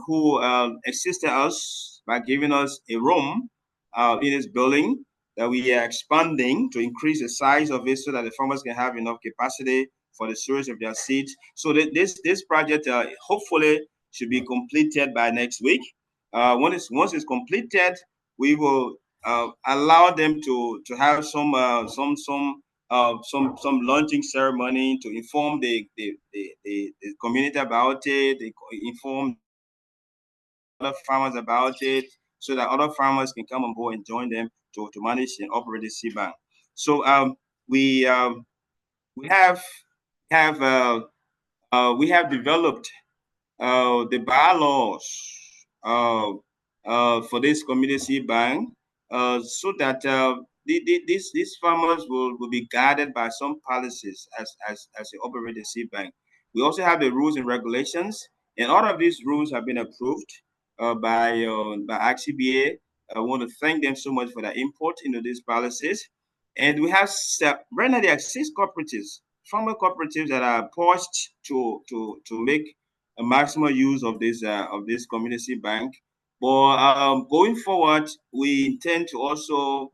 who assisted us by giving us a room in this building that we are expanding to increase the size of it, so that the farmers can have enough capacity for the storage of their seeds. So this project hopefully should be completed by next week. Once it's completed, we will allow them to have some launching ceremony to inform the community about it, inform other farmers about it, so that other farmers can come on board and join them to manage and operate the seed bank. So we we have developed the bylaws for this community seed bank so that these farmers will be guided by some policies as they operate the seed bank. We also have the rules and regulations, and all of these rules have been approved by ICBA. I want to thank them so much for their input into these policies. And we have right now there are 6 cooperatives, farmer cooperatives that are poised to make a maximum use of this community bank. But going forward, we intend to also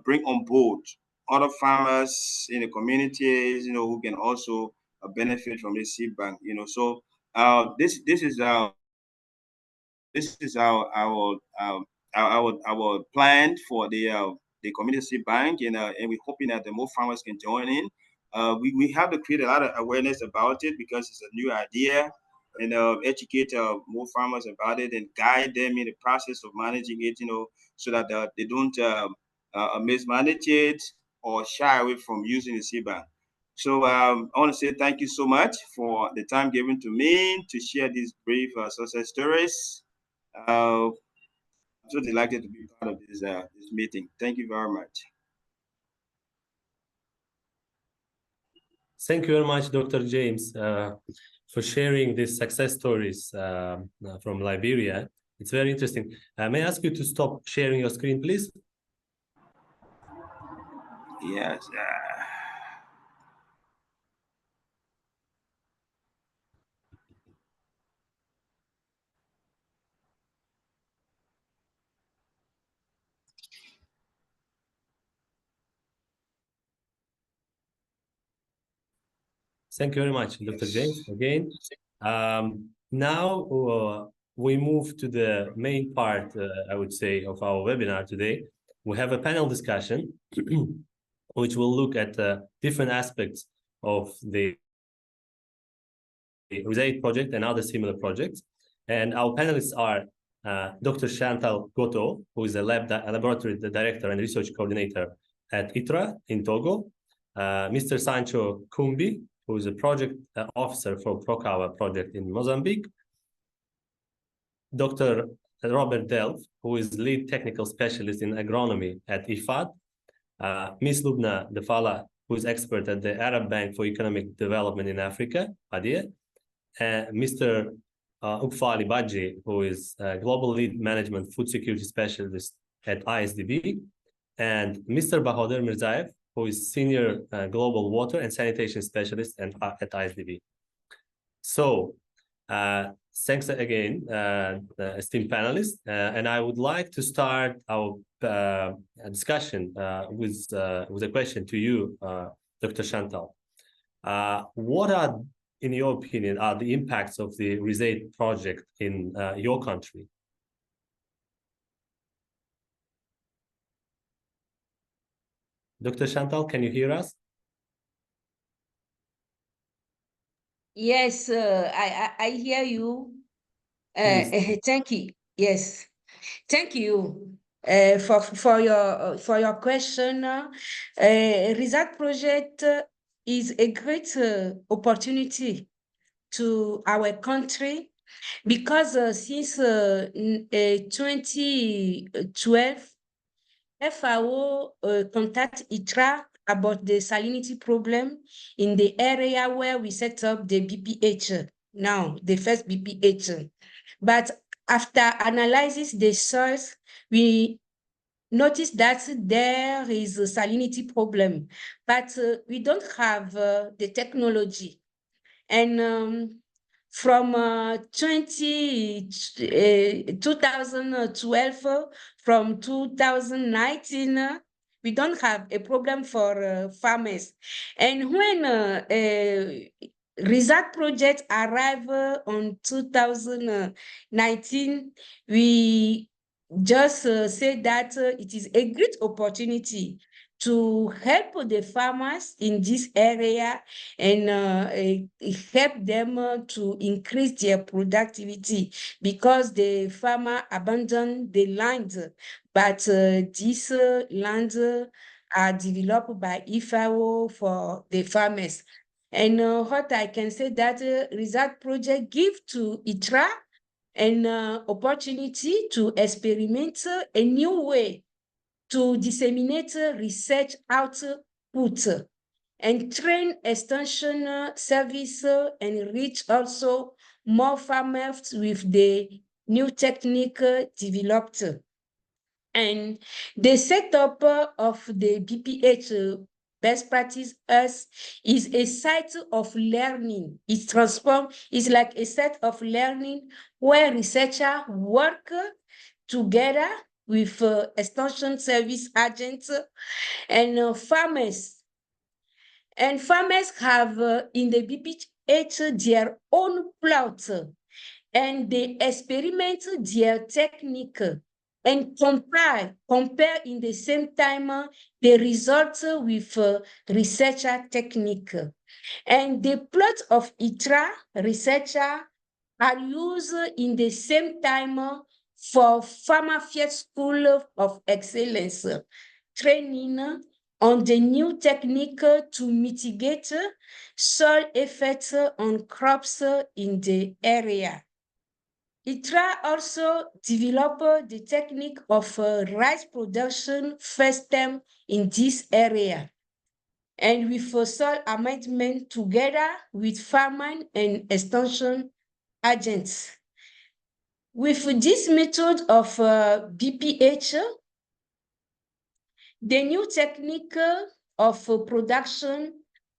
bring on board other farmers in the communities, who can also benefit from this seed bank. So this is our plan for the community bank, and we're hoping that the more farmers can join in. We have to create a lot of awareness about it because it's a new idea, and educate more farmers about it and guide them in the process of managing it, so that they don't mismanage it or shy away from using the seed bank. So I want to say thank you so much for the time given to me to share these brief success stories. I'm so delighted to be part of this meeting. Thank you very much. Thank you very much, Dr. James, for sharing these success stories from Liberia. It's very interesting. May I ask you to stop sharing your screen, please? Yes. Thank you very much, Dr. James, again. Now we move to the main part, I would say, of our webinar today. We have a panel discussion, which will look at different aspects of the RESADE project and other similar projects. And our panelists are Dr. Chantal Goto, who is a laboratory director and research coordinator at ITRA in Togo, Mr. Sancho Kumbi, who is a project officer for Procava project in Mozambique, Dr. Robert Delf, who is lead technical specialist in agronomy at IFAD, Ms. Lubna Defala, who is expert at the Arab Bank for Economic Development in Africa, BADEA, Mr. Ukfali Badji, who is global lead management food security specialist at ISDB, and Mr. Bahodir Mirzaev, who is senior global water and sanitation specialist at ISDB. So thanks again, esteemed panelists. And I would like to start our discussion with a question to you, Dr. Chantal. What are, in your opinion, are the impacts of the RESADE project in your country? Dr. Chantal, can you hear us? Yes, I hear you. Thank you. Yes, thank you for your question. RESADE project is a great opportunity to our country because since 2012, FAO contact ITRA about the salinity problem in the area where we set up the BPH, now the first BPH. But after analysis the soils, we noticed that there is a salinity problem, but we don't have the technology. And from 2012, from 2019, we don't have a problem for farmers. And when RESADE project arrived on 2019, we just said that it is a great opportunity to help the farmers in this area and help them to increase their productivity because the farmer abandoned the land, but this land are developed by IFAD for the farmers. And what I can say that RESADE project give to ITRA an opportunity to experiment a new way to disseminate research output and train extension service and reach also more farmers with the new technique developed. And the setup of the BPH best practice is a site of learning. It's transformed, it's like a set of learning where researchers work together with extension service agents and farmers. And farmers have in the BPH their own plot and they experiment their technique and compare in the same time the results with researcher technique. And the plot of ITRA researcher are used in the same time for Farmer Field School of Excellence training on the new technique to mitigate soil effects on crops in the area. ITRA also developed the technique of rice production first time in this area, and with soil amendment together with farmers and extension agents. With this method of BPH, the new technique of production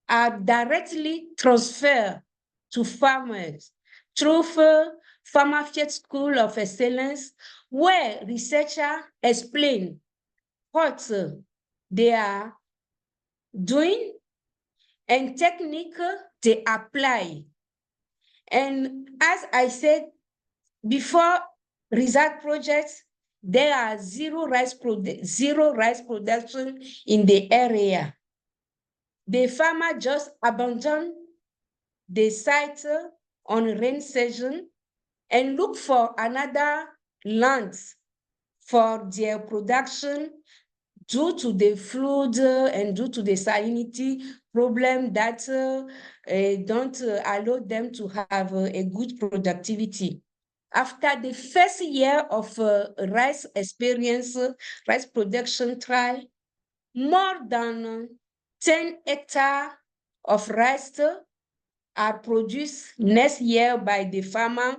are directly transferred to farmers through Farmer Field School of Excellence, where researchers explain what they are doing and technique they apply. And as I said before, RESADE projects, there are zero rice production in the area. The farmer just abandoned the site on rain season and look for another land for their production due to the flood and due to the salinity problem that don't allow them to have a good productivity. After the first year of rice experience, rice production trial, more than 10 hectares of rice are produced next year by the farmer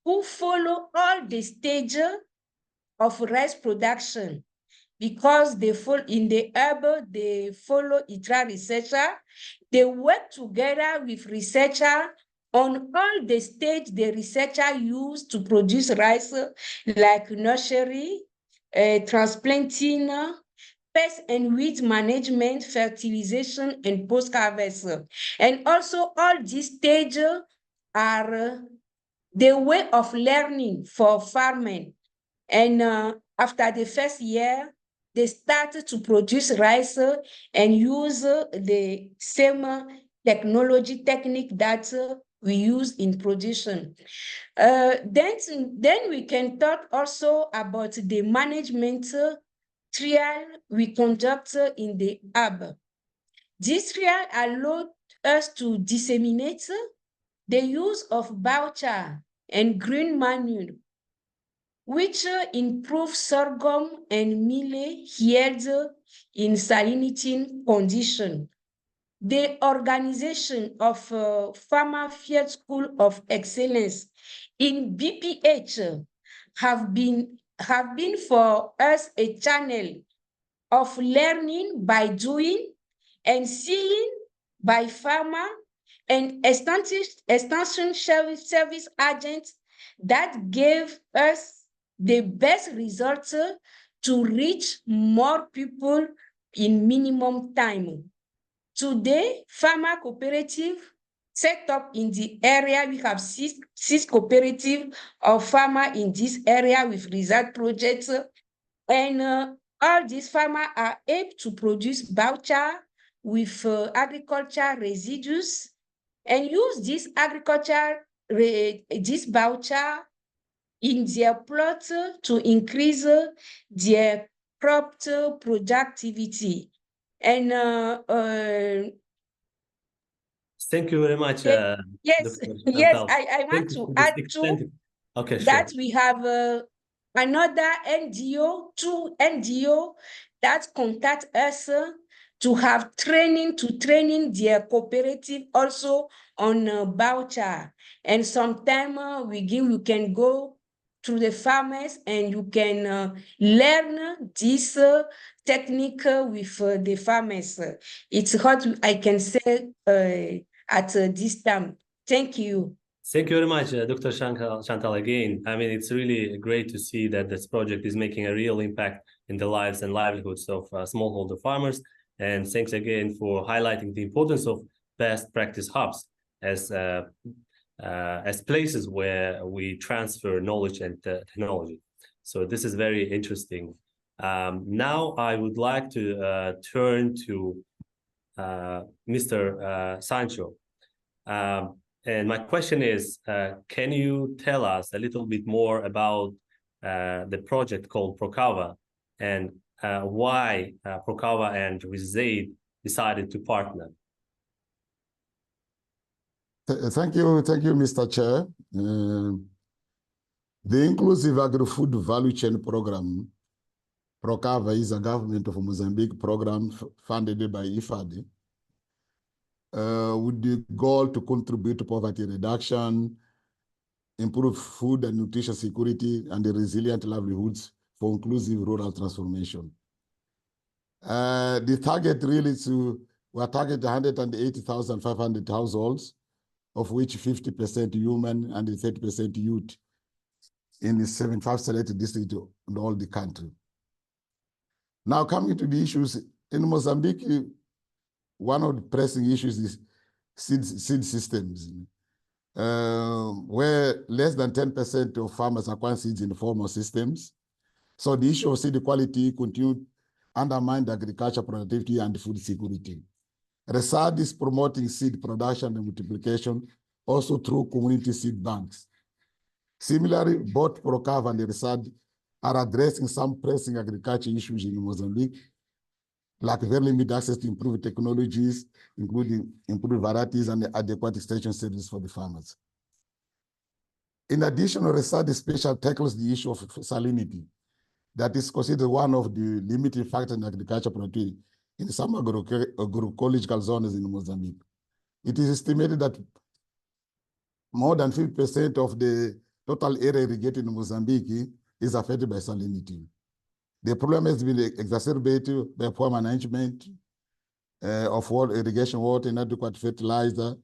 who follow all the stages of rice production, because they fall in the herb, they follow ITRA researcher, they work together with researcher on all the stage the researcher use to produce rice, like nursery, transplanting, pest and weed management, fertilization, and post-harvest. And also all these stages are the way of learning for farming. And after the first year, they started to produce rice and use the same technology technique that we use in production. Then we can talk also about the management trial we conduct in the hub. This trial allowed us to disseminate the use of biochar and green manure, which improve sorghum and millet yields in salinity condition. The organization of Farmer Field School of Excellence in BPH have been for us a channel of learning by doing and seeing by farmer and extension service agents that gave us the best results to reach more people in minimum time. Today, farmer cooperative set up in the area. We have six cooperative of farmer in this area with RESADE projects, and all these farmers are able to produce biochar with agriculture residues and use this biochar in their plot to increase their crop productivity. And Thank you very much. yes, Dr. yes, Chantal. I want Thank you to for this add to extended. Okay, sure. that we have another NGO, two NGO that contact us to have training their cooperative also on voucher. And sometime you can go to the farmers and you can learn this technique with the farmers. It's what I can say at this time. Thank you. Thank you very much, Dr. Chantal, again. I mean, it's really great to see that this project is making a real impact in the lives and livelihoods of smallholder farmers. And thanks again for highlighting the importance of best practice hubs as places where we transfer knowledge and technology. So this is very interesting. Now I would like to turn to Mr. Sancho. And my question is, can you tell us a little bit more about the project called PROCAVA and why PROCAVA and RESADE decided to partner? Thank you, Mr. Chair. The Inclusive Agri-Food Value Chain Program, PROCAVA, is a government of Mozambique program funded by IFAD. With the goal to contribute to poverty reduction, improve food and nutrition security, and the resilient livelihoods for inclusive rural transformation. The target really is we target 180,500 households, of which 50% human and 30% youth in the 75 selected districts in all the country. Now coming to the issues, in Mozambique, one of the pressing issues is seed systems, where less than 10% of farmers acquire seeds in formal systems. So the issue of seed quality continued to undermine agriculture productivity and food security. RESADE is promoting seed production and multiplication also through community seed banks. Similarly, both PROCAVA and RESADE are addressing some pressing agriculture issues in Mozambique, like very limited access to improved technologies, including improved varieties and adequate extension services for the farmers. In addition, RESADE special tackles the issue of salinity, that is considered one of the limiting factors in agriculture productivity in some agroecological zones in Mozambique. It is estimated that more than 50% of the total area irrigated in Mozambique is affected by salinity. The problem has been exacerbated by poor management of irrigation water, inadequate fertilizer,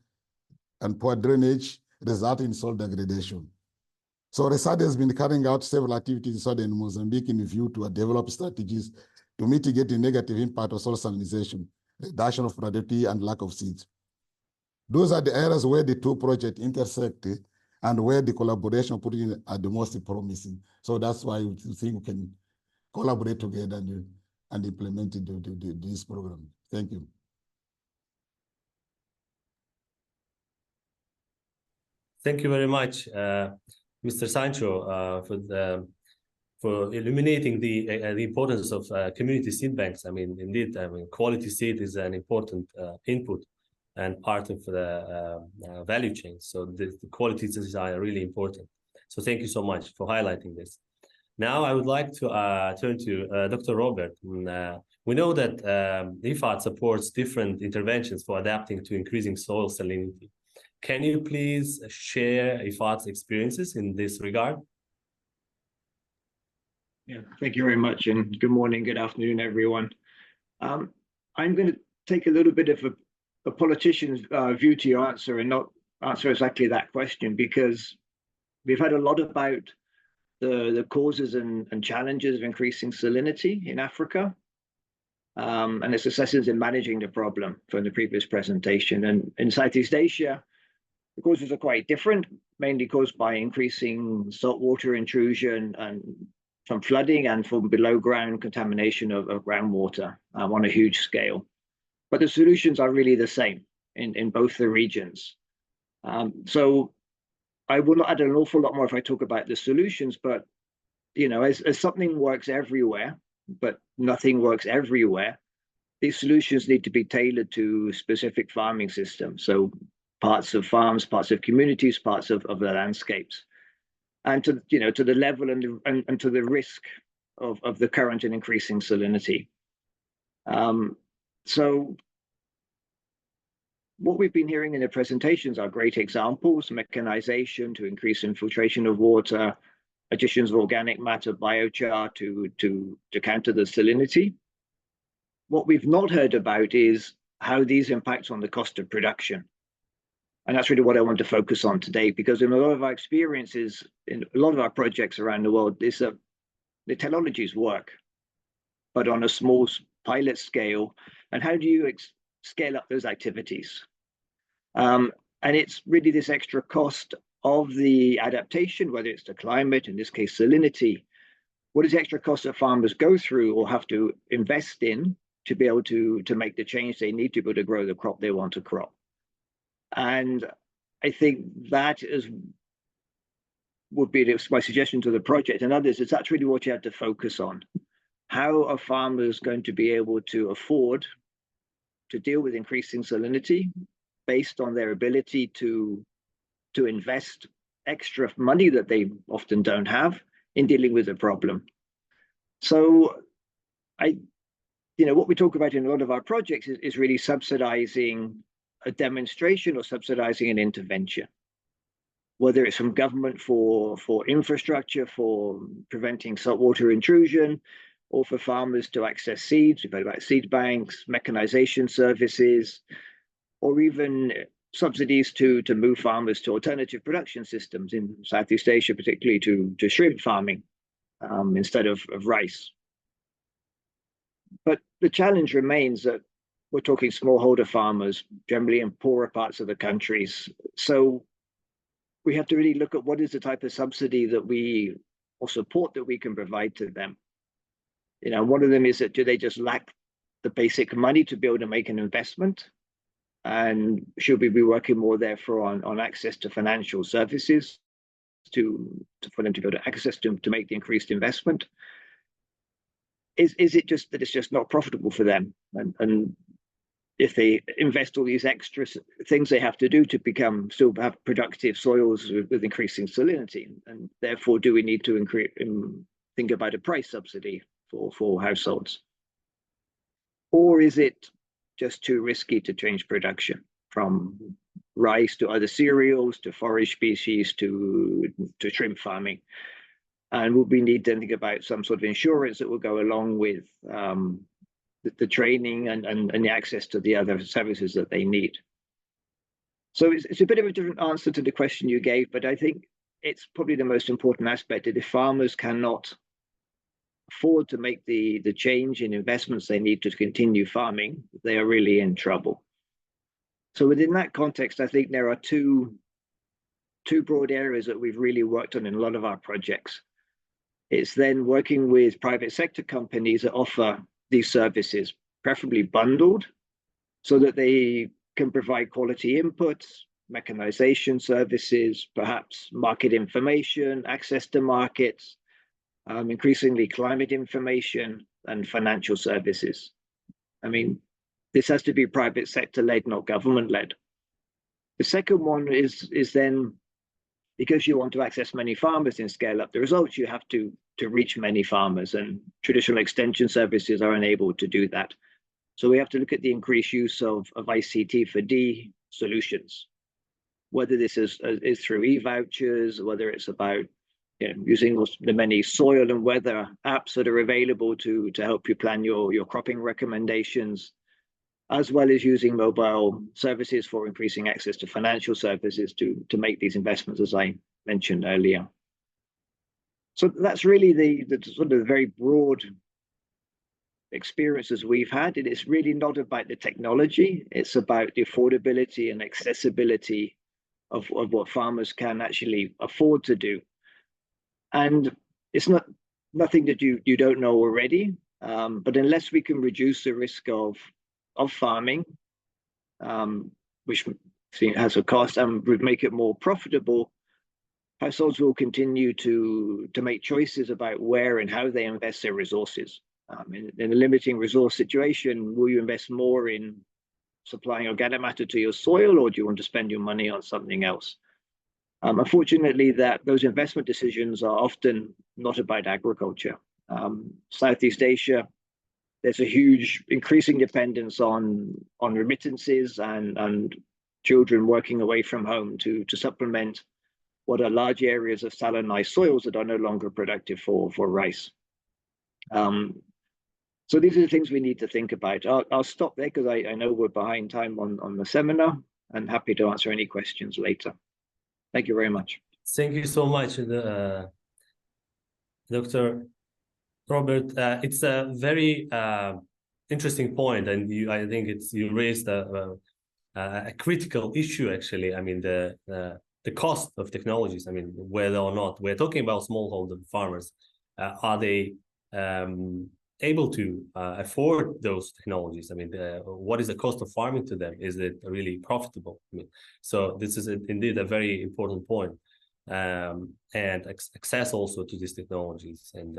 and poor drainage, resulting in soil degradation. So RESADE has been carrying out several activities in southern Mozambique in view to develop strategies to mitigate the negative impact of soil salinization, reduction of productivity, and lack of seeds. Those are the areas where the two projects intersect and where the collaboration put in are the most promising. So that's why we think we can collaborate together and implement this program. Thank you. Thank you very much, Mr. Sancho, for illuminating the importance of community seed banks. I mean, indeed, quality seed is an important input and part of the value chain. So the quality seeds are really important. So thank you so much for highlighting this. Now I would like to turn to Dr. Robert. We know that IFAD supports different interventions for adapting to increasing soil salinity. Can you please share IFAD's experiences in this regard? Yeah, thank you very much, and good morning, good afternoon, everyone. I'm going to take a little bit of a politician's view to your answer and not answer exactly that question, because we've had a lot about the causes and challenges of increasing salinity in Africa, and its successes in managing the problem from the previous presentation. And in Southeast Asia, the causes are quite different, mainly caused by increasing saltwater intrusion and from flooding and from below ground contamination of groundwater on a huge scale. But the solutions are really the same in both the regions. So I will not add an awful lot more if I talk about the solutions, but you know, as something works everywhere, but nothing works everywhere, these solutions need to be tailored to specific farming systems. So parts of farms, parts of communities, parts of the landscapes, and to, you know, to the level and to the risk of the current and increasing salinity. So what we've been hearing in the presentations are great examples: mechanization to increase infiltration of water, additions of organic matter, biochar to counter the salinity. What we've not heard about is how these impact on the cost of production. And that's really what I want to focus on today, because in a lot of our experiences, in a lot of our projects around the world, the technologies work, but on a small pilot scale. And how do you scale up those activities? And it's really this extra cost of the adaptation, whether it's to climate, in this case salinity. What is the extra cost that farmers go through or have to invest in to be able to make the change they need to be able to grow the crop they want to crop? And I think that would be my suggestion to the project and others, is that's really what you have to focus on. How are farmers going to be able to afford to deal with increasing salinity based on their ability to invest extra money that they often don't have in dealing with the problem? So what we talk about in a lot of our projects is really subsidizing a demonstration or subsidizing an intervention, whether it's from government for infrastructure, for preventing saltwater intrusion, or for farmers to access seeds. We've heard about seed banks, mechanization services, or even subsidies to move farmers to alternative production systems in Southeast Asia, particularly to shrimp farming instead of rice. But the challenge remains that we're talking smallholder farmers, generally in poorer parts of the countries. So we have to really look at what is the type of subsidy that or support that we can provide to them. One of them is that do they just lack the basic money to be able to make an investment? And should we be working more therefore on access to financial services for them to be able to access to make the increased investment? Is it just that it's just not profitable for them? And if they invest all these extra things they have to do to still have productive soils with increasing salinity, and therefore do we need to think about a price subsidy for households? Or is it just too risky to change production from rice to other cereals, to forage species, to shrimp farming? And will we need to think about some sort of insurance that will go along with the training and the access to the other services that they need? So it's a bit of a different answer to the question you gave, but I think it's probably the most important aspect, that if farmers cannot afford to make the change in investments they need to continue farming, they are really in trouble. So within that context, I think there are two broad areas that we've really worked on in a lot of our projects. It's then working with private sector companies that offer these services, preferably bundled, so that they can provide quality inputs, mechanization services, perhaps market information, access to markets, increasingly climate information, and financial services. I mean, this has to be private sector led, not government led. The second one is then, because you want to access many farmers and scale up the results, you have to reach many farmers, and traditional extension services are unable to do that. So we have to look at the increased use of ICT for D solutions, whether this is through e-vouchers, whether it's about using the many soil and weather apps that are available to help you plan your cropping recommendations, as well as using mobile services for increasing access to financial services to make these investments, as I mentioned earlier. So that's really the sort of very broad experiences we've had. And it's really not about the technology, it's about the affordability and accessibility of what farmers can actually afford to do. And it's nothing that you don't know already, but unless we can reduce the risk of farming, which has a cost, and would make it more profitable, households will continue to make choices about where and how they invest their resources. In a limiting resource situation, will you invest more in supplying organic matter to your soil, or do you want to spend your money on something else? Unfortunately, those investment decisions are often not about agriculture. Southeast Asia, there's a huge increasing dependence on remittances and children working away from home to supplement what are large areas of salinized soils that are no longer productive for rice. So these are the things we need to think about. I'll stop there because I know we're behind time on the seminar, and happy to answer any questions later. Thank you very much. Thank you so much, Dr. Robert. It's a very interesting point, and I think you raised a critical issue. Actually, I mean the cost of technologies. I mean, whether or not we're talking about smallholder farmers, are they able to afford those technologies? I mean, what is the cost of farming to them? Is it really profitable? I mean, so this is indeed a very important point, and access also to these technologies, and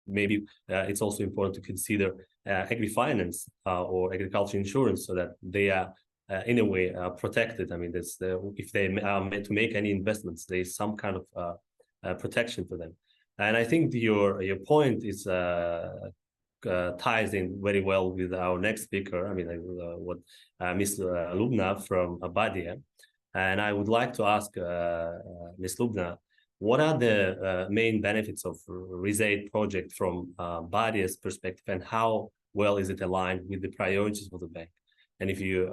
maybe it's also important to consider agri-finance or agriculture insurance, so that they are in a way protected. I mean, if they are meant to make any investments, there is some kind of protection for them. And I think your point is ties in very well with our next speaker. I mean, what Ms. Lubna from BADEA. And I would like to ask Ms. Lubna, what are the main benefits of RESADE project from BADEA's perspective, and how well is it aligned with the priorities of the bank? And if you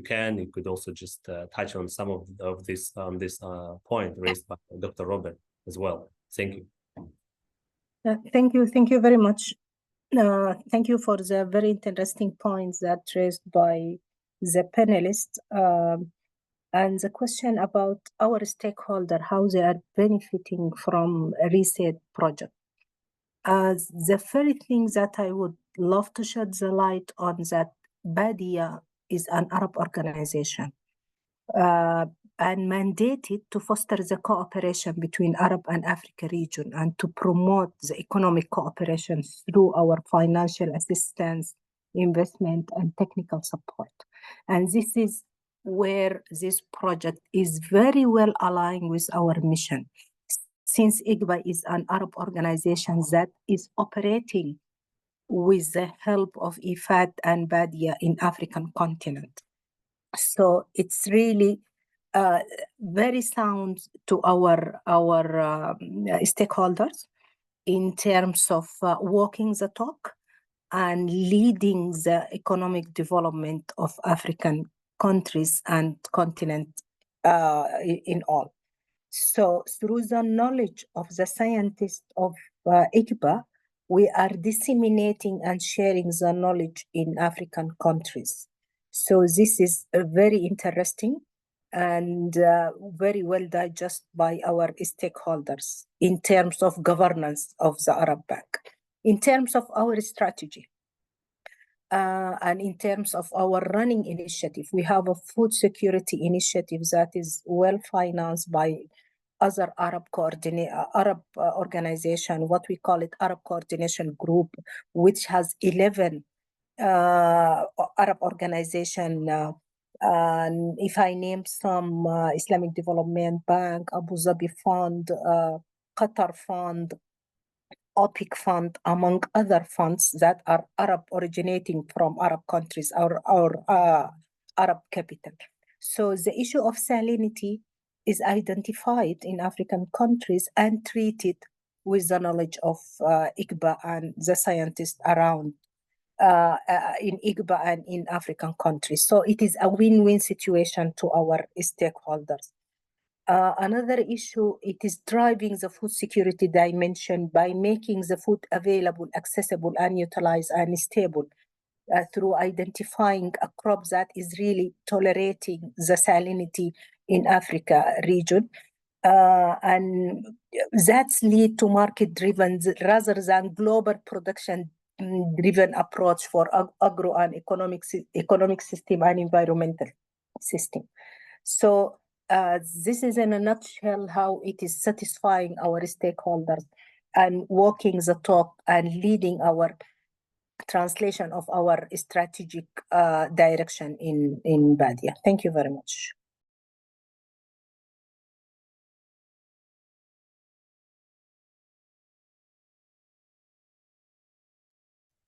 can, you could also just touch on some of this point raised by Dr. Robert as well. Thank you. Thank you very much. Thank you for the very interesting points that raised by the panelists. And the question about our stakeholder, how they are benefiting from a RESADE project. The very thing that I would love to shed the light on, that BADEA is an Arab organization and mandated to foster the cooperation between Arab and Africa region, and to promote the economic cooperation through our financial assistance, investment, and technical support. And this is where this project is very well aligned with our mission, since ICBA is an Arab organization that is operating with the help of IFAD and BADEA in African continent. So it's really very sound to our stakeholders in terms of walking the talk and leading the economic development of African countries and continent in all. So through the knowledge of the scientists of ICBA, we are disseminating and sharing the knowledge in African countries. So this is very interesting and very well digested by our stakeholders in terms of governance of the Arab Bank. In terms of our strategy and in terms of our running initiative, we have a food security initiative that is well financed by other Arab organization, what we call it Arab Coordination Group, which has 11 Arab organization. And if I name some, Islamic Development Bank, Abu Dhabi Fund, Qatar Fund, OPIC Fund, among other funds that are Arab originating from Arab countries or Arab capital. So the issue of salinity is identified in African countries and treated with the knowledge of ICBA and the scientists around in ICBA and in African countries. So it is a win-win situation to our stakeholders. Another issue, it is driving the food security dimension by making the food available, accessible, and utilized and stable through identifying a crop that is really tolerating the salinity in Africa region. And that's lead to market-driven rather than global production-driven approach for agro and economic system and environmental system. So this is in a nutshell how it is satisfying our stakeholders. and walking the talk and leading our translation of our strategic direction in BADEA. Thank you very much.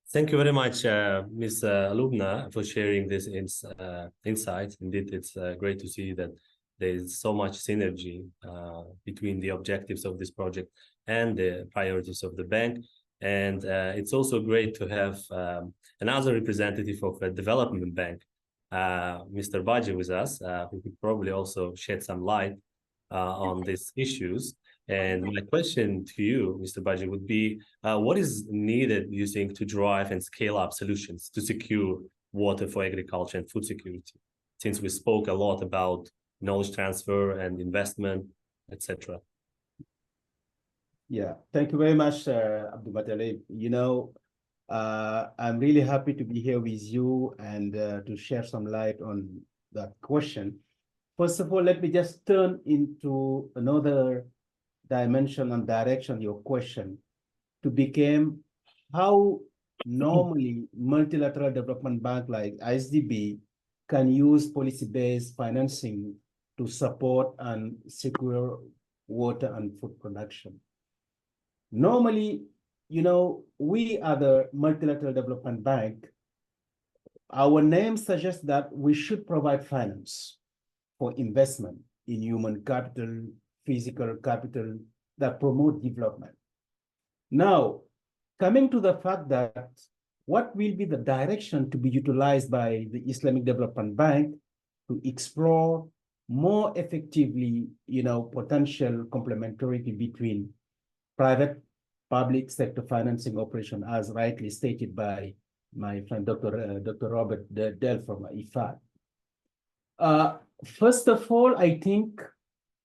Thank you very much, Ms. Lubna, for sharing this insight. Indeed, it's great to see that there is so much synergy between the objectives of this project and the priorities of the bank. And it's also great to have another representative of a development bank, Mr. Baji, with us, who could probably also shed some light on these issues. And my question to you, Mr. Baji, would be, what is needed, you think, to drive and scale up solutions to secure water for agriculture and food security? Since we spoke a lot about knowledge transfer and investment, etc. Yeah, thank you very much, Abdul Batalib. You know, I'm really happy to be here with you and to share some light on that question. First of all, let me just turn into another dimension and direction your question to become how normally multilateral development bank like ICBA can use policy-based financing to support and secure water and food production. Normally, you know, we are the multilateral development bank. Our name suggests that we should provide finance for investment in human capital, physical capital that promote development. Now, coming to the fact that what will be the direction to be utilized by the Islamic Development Bank to explore more effectively, you know, potential complementarity between private public sector financing operation, as rightly stated by my friend, Dr. Robert Dell from IFAD. First of all, I think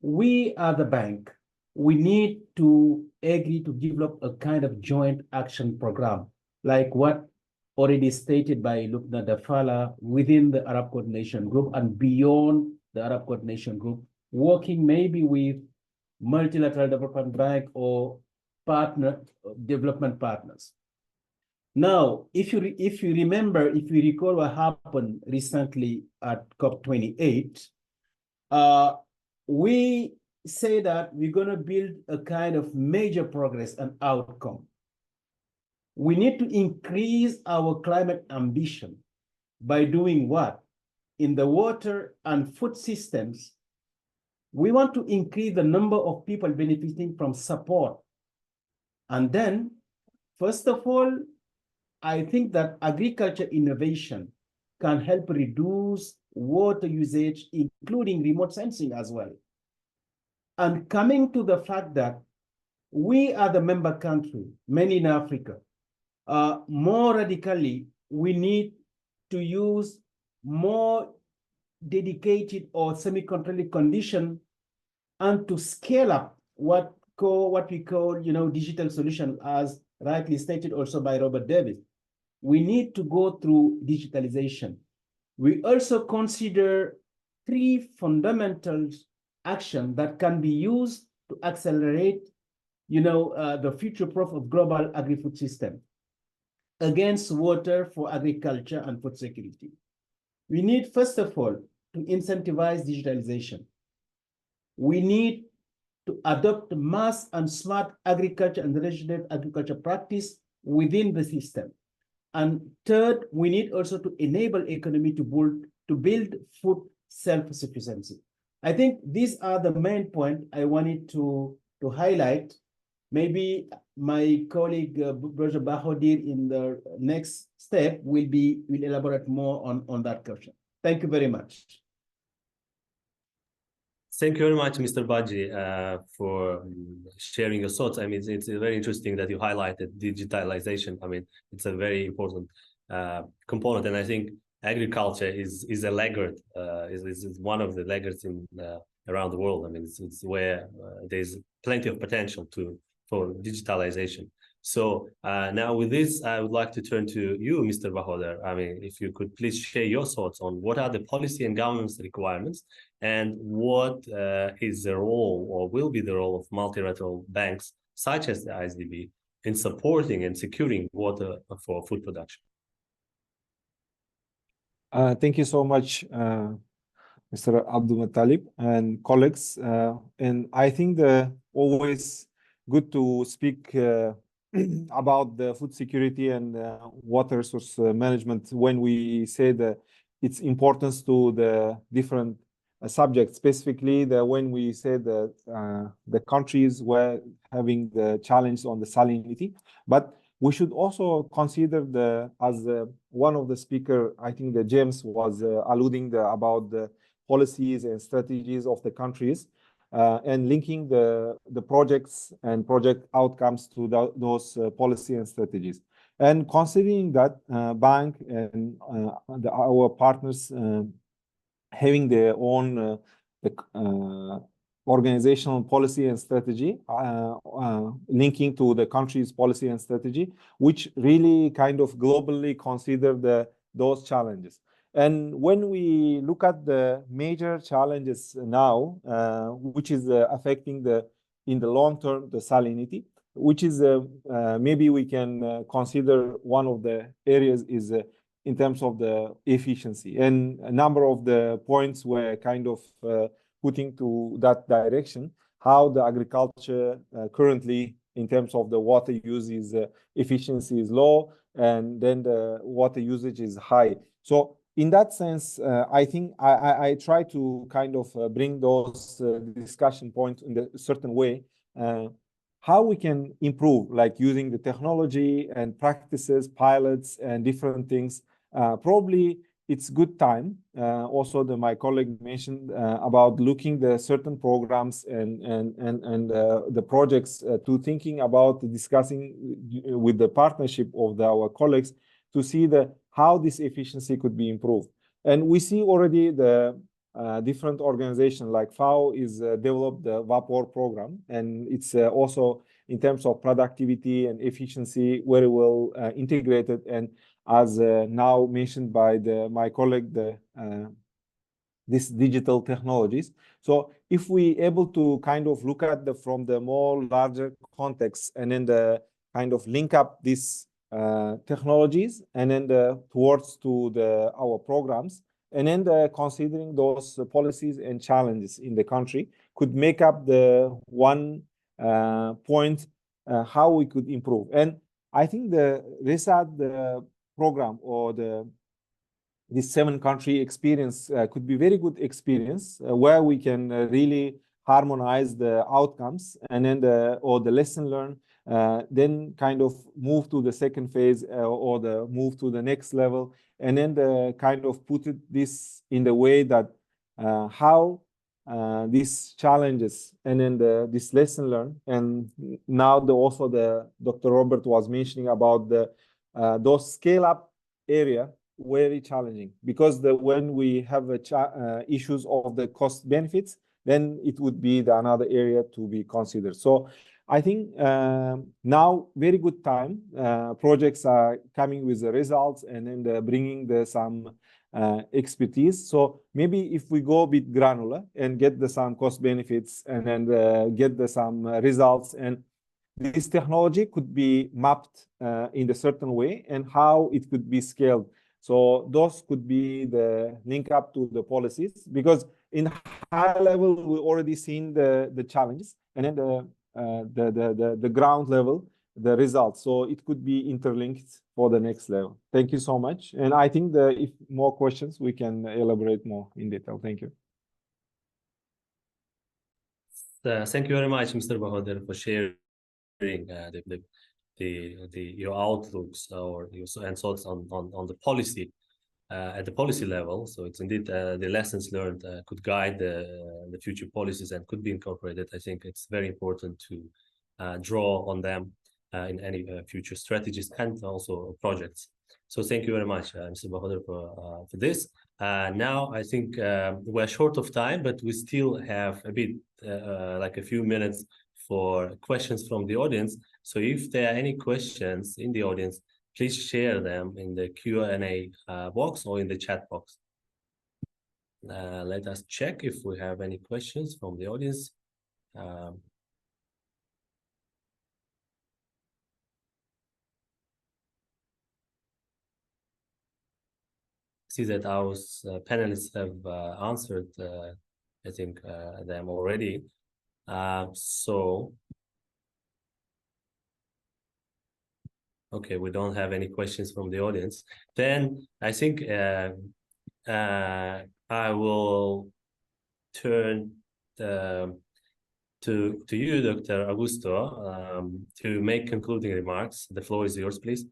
we are the bank. We need to agree to develop a kind of joint action program, like what already stated by Lubna Dafala within the Arab Coordination Group and beyond the Arab Coordination Group, working maybe with multilateral development bank or development partners. Now, if you recall what happened recently at COP28, we say that we're going to build a kind of major progress and outcome. We need to increase our climate ambition by doing what? In the water and food systems, we want to increase the number of people benefiting from support. And then, first of all, I think that agriculture innovation can help reduce water usage, including remote sensing as well. And coming to the fact that we are the member country, many in Africa, more radically, we need to use more dedicated or semi-controlled condition and to scale up what we call, you know, digital solution, as rightly stated also by Robert Davis. We need to go through digitalization. We also consider 3 fundamental actions that can be used to accelerate, you know, the future proof of global agri-food system against water for agriculture and food security. We need, first of all, to incentivize digitalization. We need to adopt mass and smart agriculture and regenerative agriculture practice within the system. And third, we need also to enable economy to build food self-sufficiency. I think these are the main points I wanted to highlight. Maybe my colleague, Brother Bahodir, in the next step will elaborate more on that question. Thank you very much. Thank you very much, Mr. Baji, for sharing your thoughts. I mean, it's very interesting that you highlighted digitalization. I mean, it's a very important component, and I think agriculture is a laggard, is one of the laggards in around the world. I mean, it's where there's plenty of potential for digitalization. So now with this, I would like to turn to you, Mr. Bahodir. I mean, if you could please share your thoughts on what are the policy and governance requirements and what is the role or will be the role of multilateral banks such as the ICBA, in supporting and securing water for food production? Thank you so much, Mr. Abdul Muttalib and colleagues. And I think always good to speak about the food security and water resource management when we say the its importance to the different subjects, specifically when we say that the countries were having the challenge on the salinity. But we should also consider as one of the speaker, I think that James was alluding about the policies and strategies of the countries and linking the projects and project outcomes to those policy and strategies. And considering that bank and our partners having their own organizational policy and strategy, linking to the country's policy and strategy, which really kind of globally consider those challenges. And when we look at the major challenges now, which is affecting in the long term, the salinity, which is maybe we can consider one of the areas is in terms of the efficiency. And a number of the points were kind of putting to that direction, how the agriculture currently in terms of the water use efficiency is low, and then the water usage is high. So in that sense, I think I try to kind of bring those discussion points in a certain way, how we can improve, like using the technology and practices, pilots, and different things. Probably it's good time. Also, my colleague mentioned about looking the certain programs and the projects to thinking about discussing with the partnership of our colleagues to see how this efficiency could be improved. And we see already the different organizations like FAO is developed the VAPOR program, and it's also in terms of productivity and efficiency very well integrated, and as now mentioned by my colleague, these digital technologies. So if we able to kind of look at from the more larger context and then kind of link up these technologies and then towards to our programs, and then considering those policies and challenges in the country could make up the one point how we could improve. And I think the RESADE program or this 7-country experience could be very good experience where we can really harmonize the outcomes and then the lesson learned, then kind of move to the second phase or move to the next level, and then kind of put this in the way that how these challenges and then this lesson learned, and now also Dr. Robert was mentioning about those scale up area very challenging, because when we have issues of the cost benefits, then it would be another area to be considered. So I think now very good time. Projects are coming with the results and then bringing some expertise. So maybe if we go a bit granular and get some cost benefits and then get some results, and this technology could be mapped in a certain way and how it could be scaled. So those could be the link up to the policies, because in high level we already seen the challenges, and then the ground level, the results. So it could be interlinked for the next level. Thank you so much. And I think if more questions, we can elaborate more in detail. Thank you. Thank you very much, Mr. Bahadur, for sharing your outlooks or your thoughts on the policy at the policy level. So it's indeed the lessons learned could guide the future policies and could be incorporated. I think it's very important to draw on them in any future strategies and also projects. So thank you very much, Mr. Bahadur, for this. Now I think we're short of time, but we still have a bit like a few minutes for questions from the audience. So if there are any questions in the audience, please share them in the Q&A box or in the chat box. Let us check if we have any questions from the audience. see that our panelists have answered, I think, them already. So, okay, we don't have any questions from the audience. Then I think I will turn to you, Dr. Augusto, to make concluding remarks. The floor is yours, please.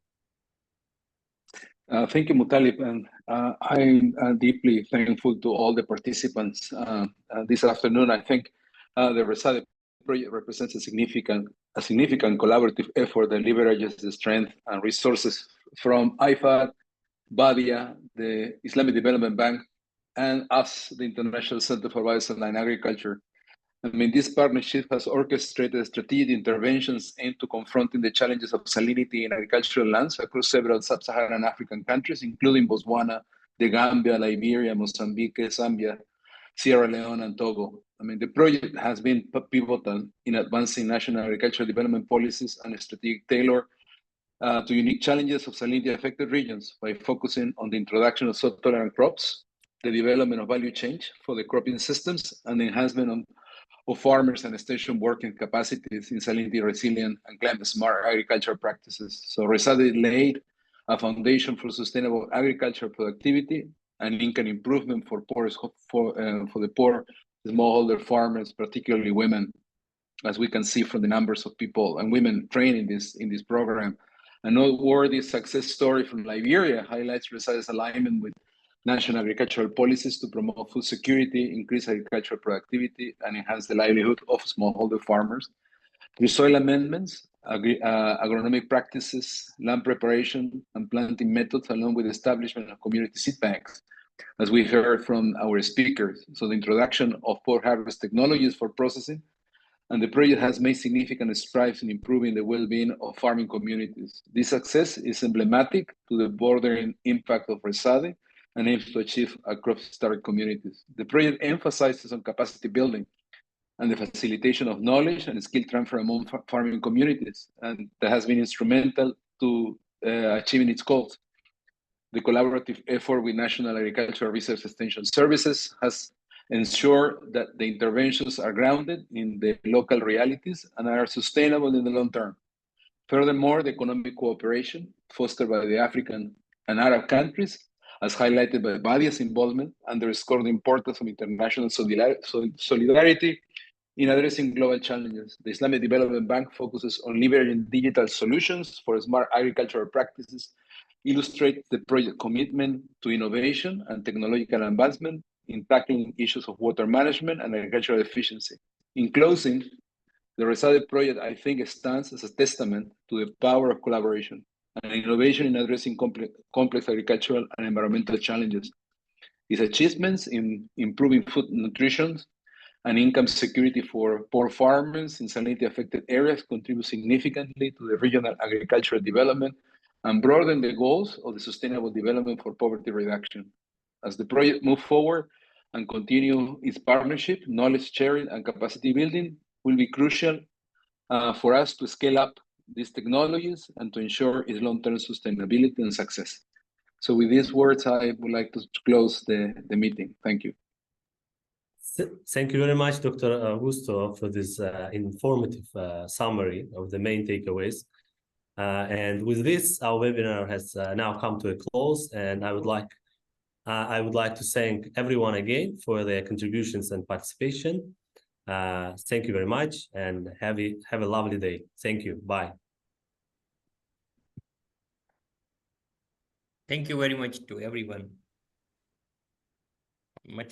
Thank you, Mutalib, and I'm deeply thankful to all the participants this afternoon. I think the RESADE project represents a significant collaborative effort that leverages the strength and resources from IFAD, BADEA, the Islamic Development Bank, and us, the International Center for Biosaline Agriculture. I mean, this partnership has orchestrated strategic interventions aimed to confronting the challenges of salinity in agricultural lands across several Sub-Saharan African countries, including Botswana, the Gambia, Liberia, Mozambique, Zambia, Sierra Leone, and Togo. I mean, the project has been pivotal in advancing national agricultural development policies and strategic tailor to unique challenges of salinity-affected regions by focusing on the introduction of salt-tolerant crops, the development of value chain for the cropping systems, and the enhancement of farmers and extension working capacities in salinity resilient and climate smart agricultural practices. So RESADE laid a foundation for sustainable agricultural productivity and income improvement for the poor smallholder farmers, particularly women, as we can see from the numbers of people and women trained in this program. A noteworthy success story from Liberia highlights RESADE's alignment with national agricultural policies to promote food security, increase agricultural productivity, and enhance the livelihood of smallholder farmers. Through soil amendments, agronomic practices, land preparation, and planting methods, along with the establishment of community seed banks, as we heard from our speakers. So the introduction of post-harvest technologies for processing, and the project has made significant strides in improving the well-being of farming communities. This success is emblematic to the bordering impact of RESADE and aims to achieve across-starved communities. The project emphasizes on capacity building and the facilitation of knowledge and skill transfer among farming communities, and that has been instrumental to achieving its goals. The collaborative effort with National Agricultural Research Extension Services has ensured that the interventions are grounded in the local realities and are sustainable in the long term. Furthermore, the economic cooperation fostered by the African and Arab countries, as highlighted by BADEA's involvement, underscored the importance of international solidarity in addressing global challenges. The Islamic Development Bank focuses on leveraging digital solutions for smart agricultural practices, illustrates the project commitment to innovation and technological advancement in tackling issues of water management and agricultural efficiency. In closing, the RESADE project, I think, stands as a testament to the power of collaboration and innovation in addressing complex agricultural and environmental challenges. Its achievements in improving food nutrition and income security for poor farmers in salinity-affected areas contribute significantly to the regional agricultural development and broaden the goals of the Sustainable Development for Poverty Reduction. As the project moves forward and continue its partnership, knowledge sharing and capacity building will be crucial for us to scale up these technologies and to ensure its long-term sustainability and success. So with these words, I would like to close the meeting. Thank you. Thank you very much, Dr. Augusto, for this informative summary of the main takeaways. And with this, our webinar has now come to a close, and I would like to thank everyone again for their contributions and participation. Thank you very much, and have a lovely day. Thank you. Bye. Thank you very much to everyone. Much